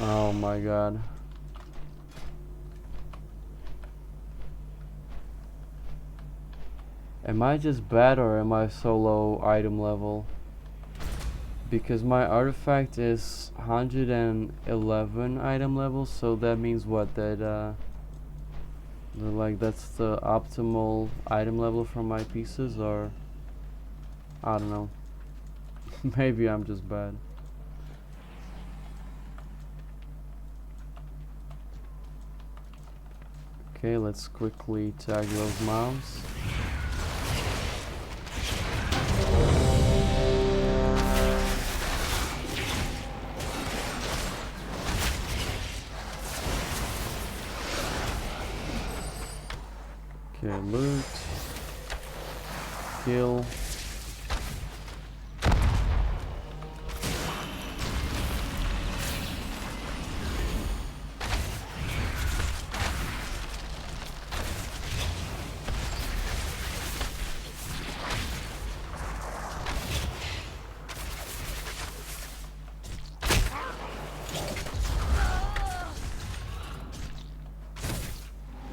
Oh my god. Am I just bad or am I so low item level? Because my artifact is 111 item level, so that means what? That like that's the optimal item level for my pieces, or I don't know. Maybe I'm just bad. Okay, let's quickly tag those mobs. Okay, loot, kill.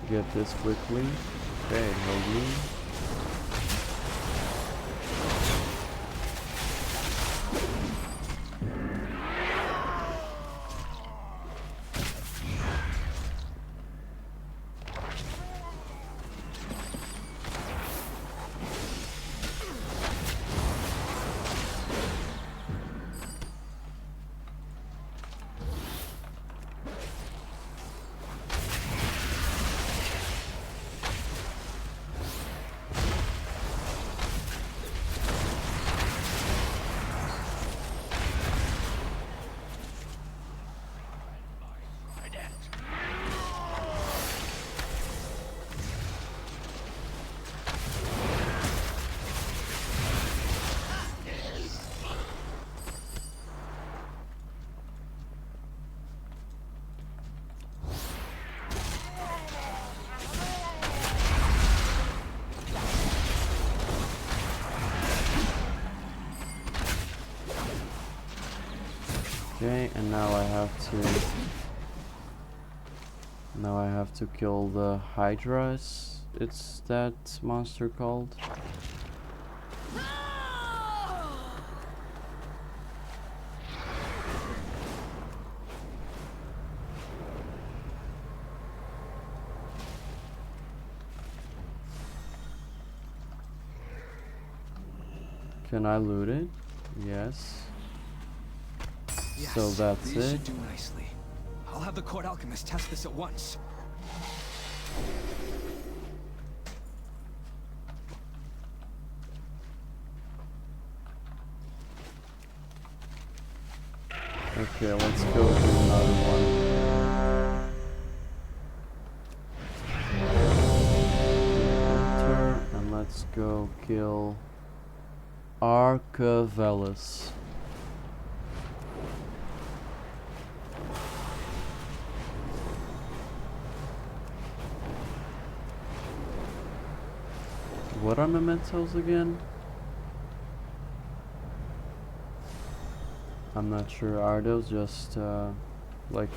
Get this quickly. Okay, hold me. Okay, and now I have to kill the Hydra. It's that monster called. Can I loot it? Yes. Yes, so that's these it. should do nicely. I'll have the court alchemist test this at once. Okay, let's go do another one. Enter, and let's go kill Arcavelus. What are mementos again? I'm not sure. Are those just like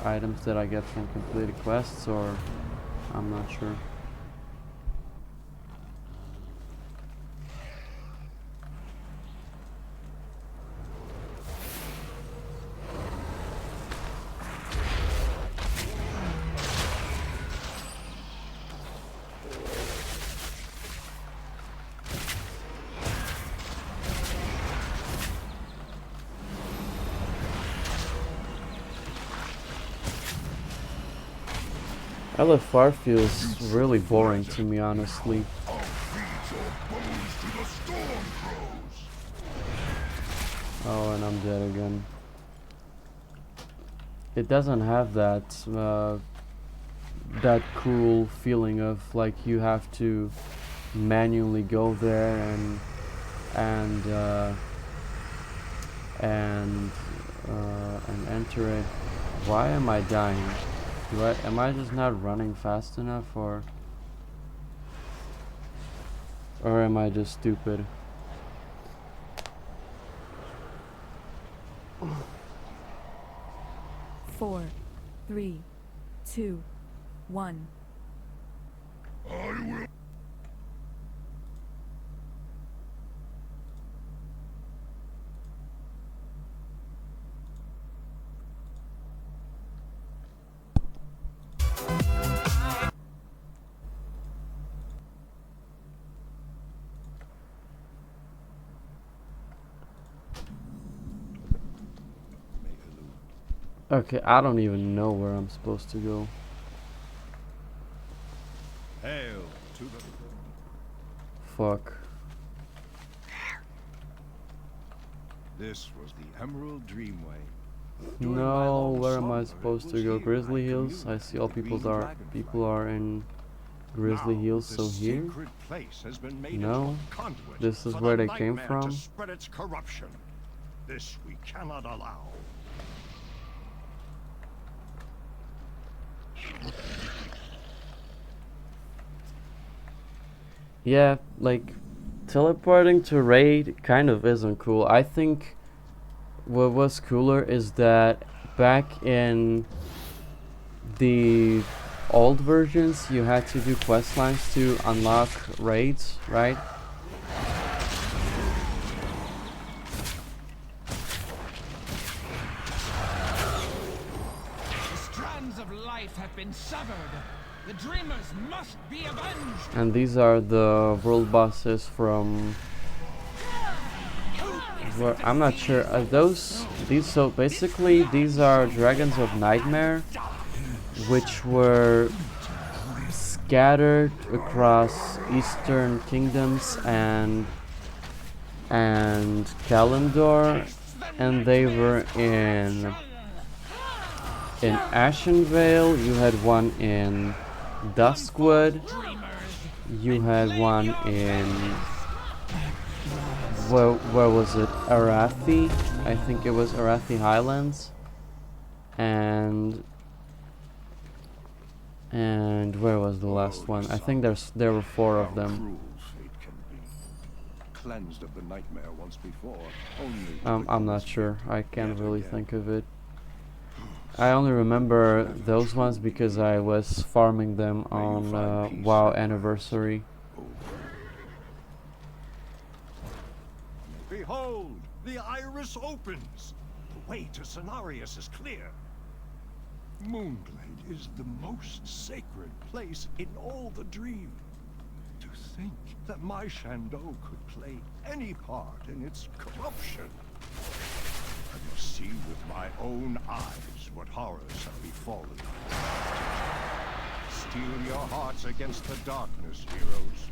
items that I get from completed quests, or I'm not sure. LFR feels really boring to me, honestly. Oh, and I'm dead again. It doesn't have that that cool feeling of like you have to manually go there and enter it. Why am I dying? Am I just not running fast enough, or am I just stupid? Four, 3, 2, 1. I will. Okay, I don't even know where I'm supposed to go. Hail to the... Fuck. This was the Emerald Dreamway. No, where am I supposed to go? Grizzly Hills? I see all people are in Grizzly Hills, so here? No, this is where they came from. Spread its corruption. This we cannot allow. Yeah, like, teleporting to raid kind of isn't cool. I think what was cooler is that back in the old versions you had to do quest lines to unlock raids, right? The strands of life have been severed. The dreamers must be avenged. And these are the world bosses from... I'm not sure. So basically these are Dragons of Nightmare, which were scattered across Eastern Kingdoms and Kalimdor, and they were in Ashenvale. You had one in Duskwood. You had one in where was it? Arathi. I think it was Arathi Highlands. And where was the last one? I think there were 4 of them. Cleansed of the nightmare once before. I'm not sure. I can't really think of it. I only remember those ones because I was farming them on WoW Anniversary. Behold, the iris opens. The way to Cenarius is clear. Moonblade is the most sacred place in all the dream. To think that my Shandou could play any part in its corruption. I will see with my own eyes what horrors have befallen. Steel your hearts against the darkness, heroes.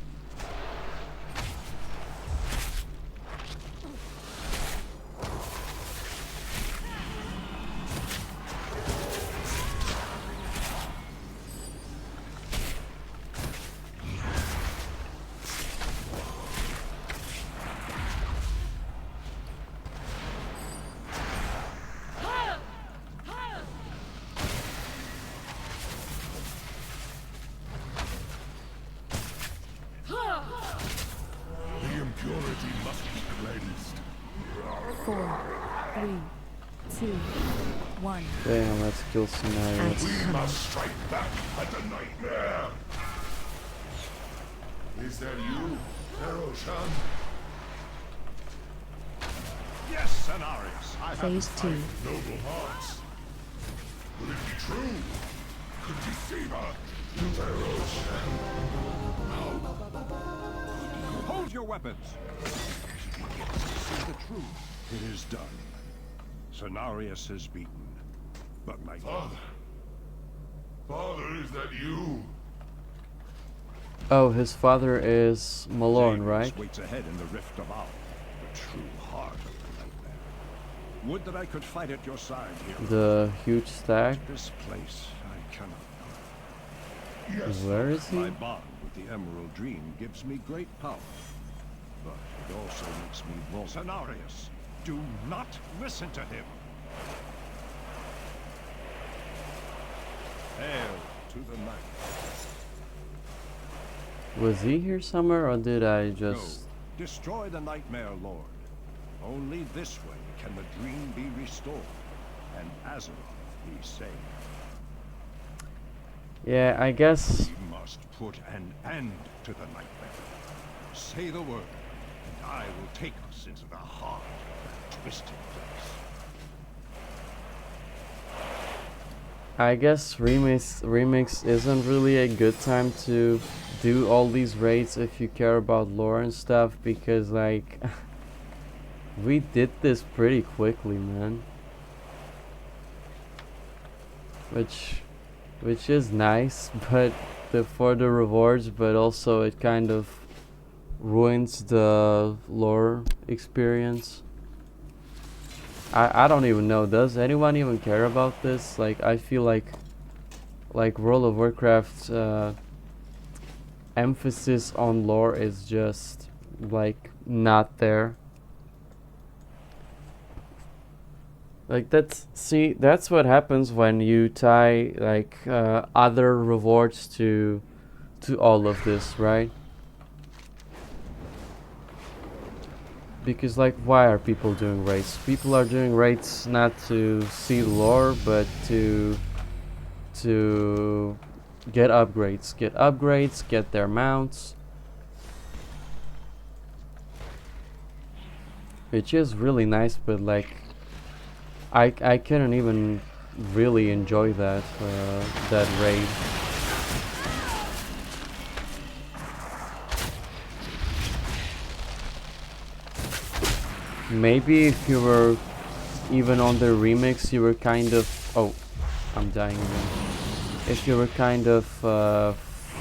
Impurity must be cleansed. 4, 3, 2, 1. Damn, let's kill Cenarius. We must strike back at the nightmare. Is that you, Pharaoh-chan? Yes, Cenarius. I have Phase 2. Noble hearts. Will it be true? Could deceive her, Pharaoh-chan? Hold your weapons! See the truth. It is done. Cenarius is beaten. But my Father. Father, is that you? Oh, his father is Malorn, right? Waits ahead in the rift of Owl, the true heart of the nightmare. Would that I could fight at your side here. The huge stag. This place I cannot know. Yes. Where is he? My bond with the Emerald Dream gives me great power. But it also makes me vulnerable. Cenarius, do not listen to him. Hail to the night. Was he here somewhere, or did I Go, just... destroy the Nightmare Lord. Only this way can the dream be restored, and Azeroth be saved. Yeah, I guess... We must put an end to the nightmare. Say the word, and I will take us into the heart of that twisted place. I guess remix isn't really a good time to do all these raids if you care about lore and stuff, because like we did this pretty quickly, man. Which is nice, but for the rewards, but also it kind of ruins the lore experience. I don't even know, does anyone even care about this? Like, I feel like World of Warcraft's emphasis on lore is just like not there. Like that's what happens when you tie like other rewards to all of this, right? Because like, why are people doing raids? People are doing raids not to see lore, but to get upgrades, get their mounts, which is really nice. But like, I couldn't even really enjoy that raid. Maybe if you were even on the remix, you were kind of... Oh, I'm dying again. If you were kind of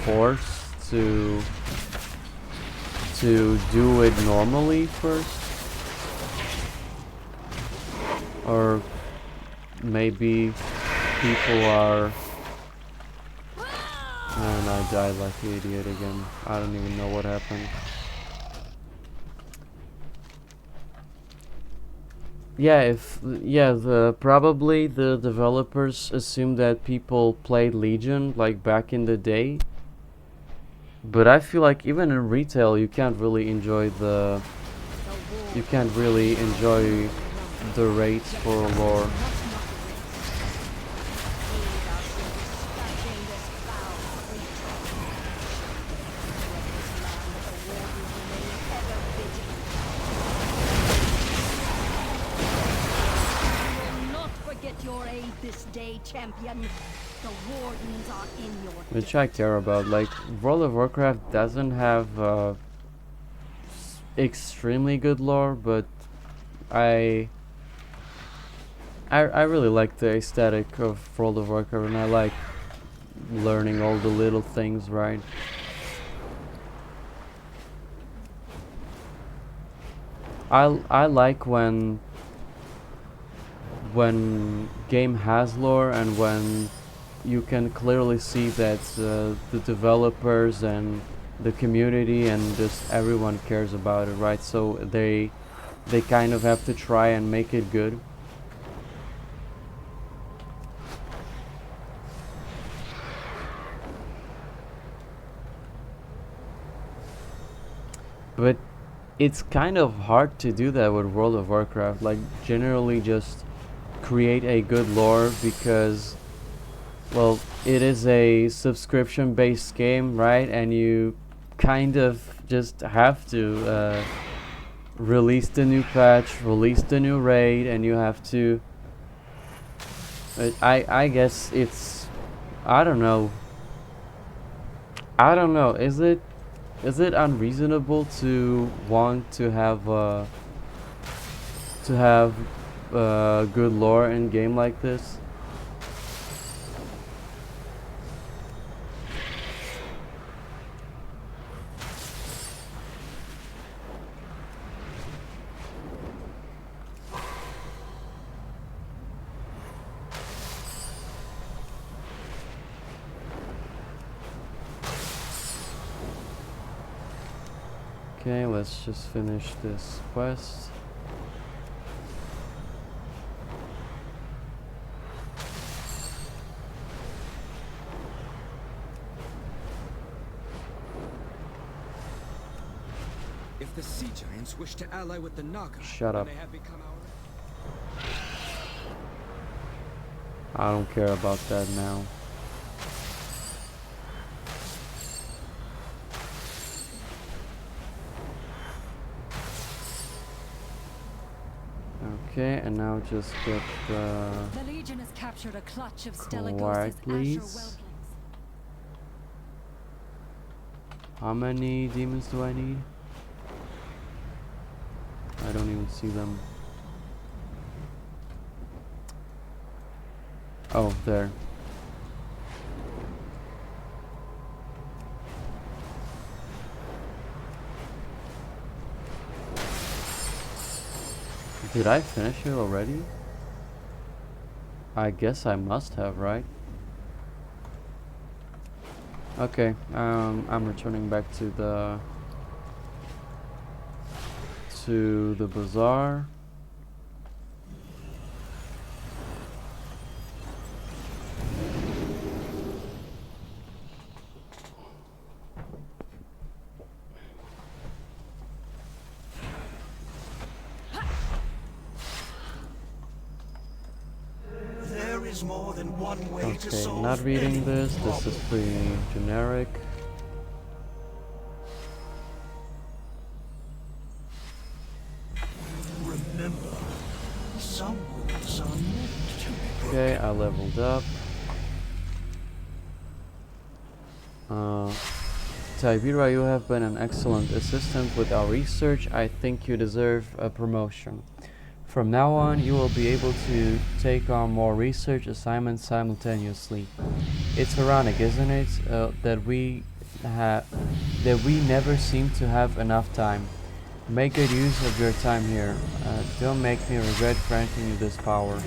forced to do it normally first, or maybe people are... And I died like an idiot again. I don't even know what happened. Yeah, probably the developers assumed that people played Legion like back in the day. But I feel like even in retail you can't really enjoy the rates for lore. Champion. The wardens are in your... Which I care about. Like, World of Warcraft doesn't have extremely good lore, but I really like the aesthetic of World of Warcraft, and I like learning all the little things, right? I like when game has lore and when you can clearly see that the developers and the community and just everyone cares about it, right? So they kind of have to try and make it good. But it's kind of hard to do that with World of Warcraft, like generally just create a good lore, because well, it is a subscription based game, right? And you kind of just have to release the new patch, release the new raid, and you have to I guess it's I don't know, is it unreasonable to want to have good lore in a game like this? Okay, let's just finish this quest. If the sea giants wish to ally with the Naga, Shut up. they have become our... I don't care about that now. Okay, and now just get the Legion has captured a clutch of quiet, Asher please. whelplings. How many demons do I need? I don't even see them. Oh, there. Did I finish it already? I guess I must have, right? Okay, I'm returning back to the bazaar. There is more than one way to Okay, solve not reading any this. This problem. is pretty generic. Remember, some rules are meant to be broken. Okay, I leveled up. Tibera, you have been an excellent assistant with our research. I think you deserve a promotion. From now on, you will be able to take on more research assignments simultaneously. It's ironic, isn't it, that we never seem to have enough time. Make good use of your time here. Don't make me regret granting you this power.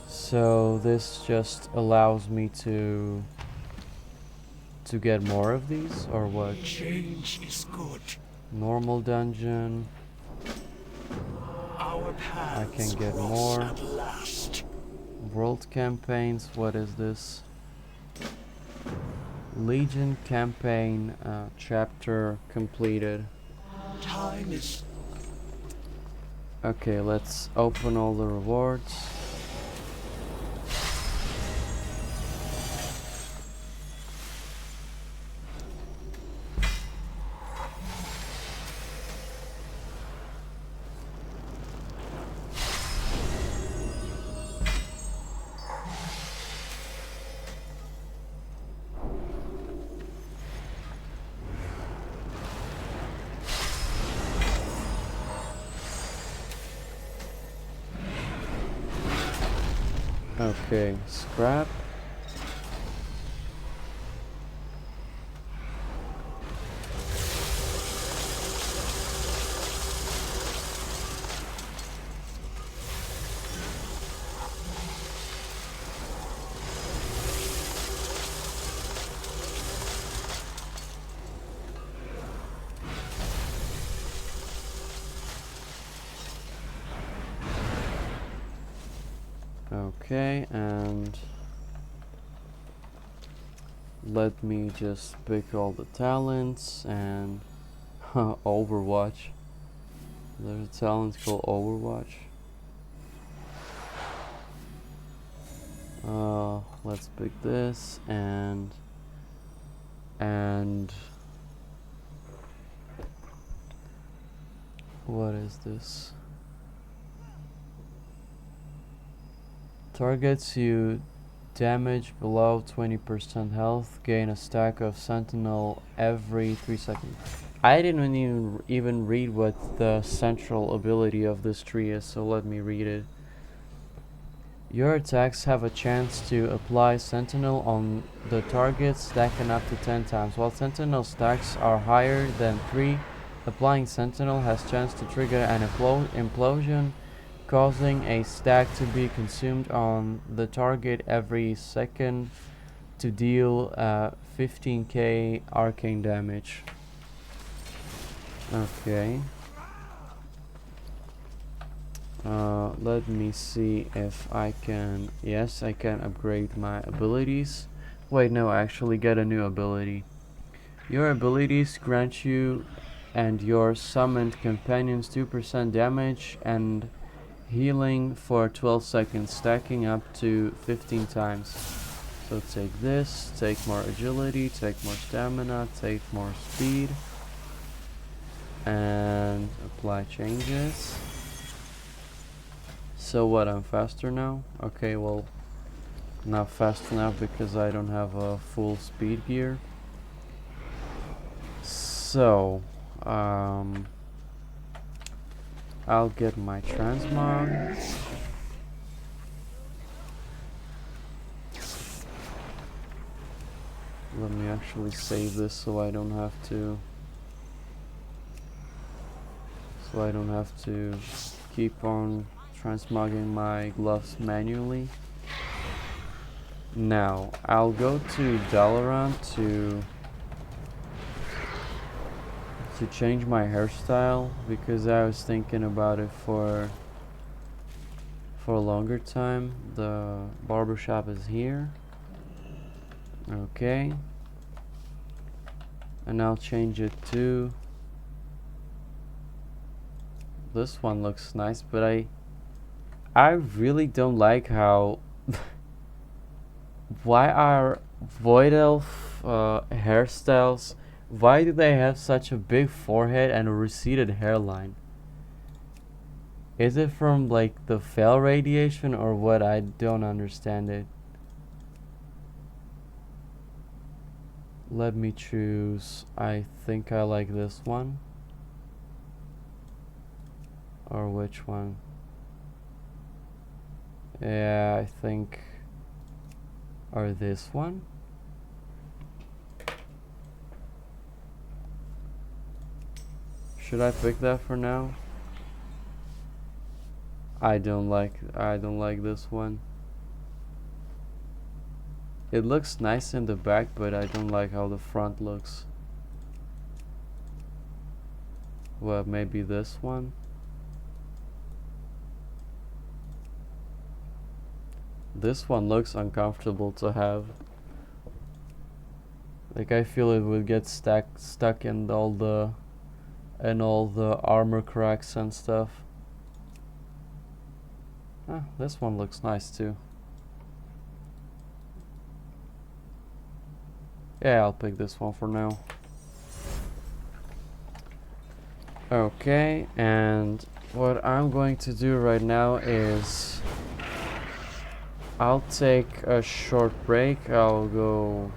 So this just allows me to get more of these, or what? Change is good. Normal dungeon. Our I can paths get cross more. at last. World campaigns. What is this? Legion campaign chapter completed. Time is... Okay, let's open all the rewards. Okay, scrap. Okay, and let me just pick all the talents and Overwatch. There's a talent called Overwatch. Let's pick this and what is this? Targets you damage below 20% health, gain a stack of Sentinel every 3 seconds. I didn't even read what the central ability of this tree is, so let me read it. Your attacks have a chance to apply Sentinel on the target, stacking up to 10 times. While Sentinel stacks are higher than 3, applying Sentinel has chance to trigger an implosion, causing a stack to be consumed on the target every second to deal 15k arcane damage. Okay. Let me see if I can... Yes, I can upgrade my abilities. Wait, no, I actually get a new ability. Your abilities grant you and your summoned companions 2% damage and healing for 12 seconds, stacking up to 15 times. So take this, take more agility, take more stamina, take more speed, and apply changes. So what, I'm faster now? Okay, well, not fast enough because I don't have a full speed gear. So, I'll get my transmog. Let me actually save this so I don't have to keep on transmogging my gloves manually. Now, I'll go to Dalaran to change my hairstyle because I was thinking about it for a longer time. The barbershop is here. Okay. And I'll change it to this one. Looks nice, but I really don't like how why are Void Elf hairstyles, why do they have such a big forehead and a receded hairline? Is it from like the Fel radiation or what? I don't understand it. Let me choose. I think I like this one. Or which one? Yeah, I think. Or this one? Should I pick that for now? I don't like this one. It looks nice in the back, but I don't like how the front looks. Well, maybe this one. This one looks uncomfortable to have. Like I feel it would get stuck in all the armor cracks and stuff. Ah, this one looks nice too. Yeah, I'll pick this one for now. Okay, and what I'm going to do right now is I'll take a short break. I'll go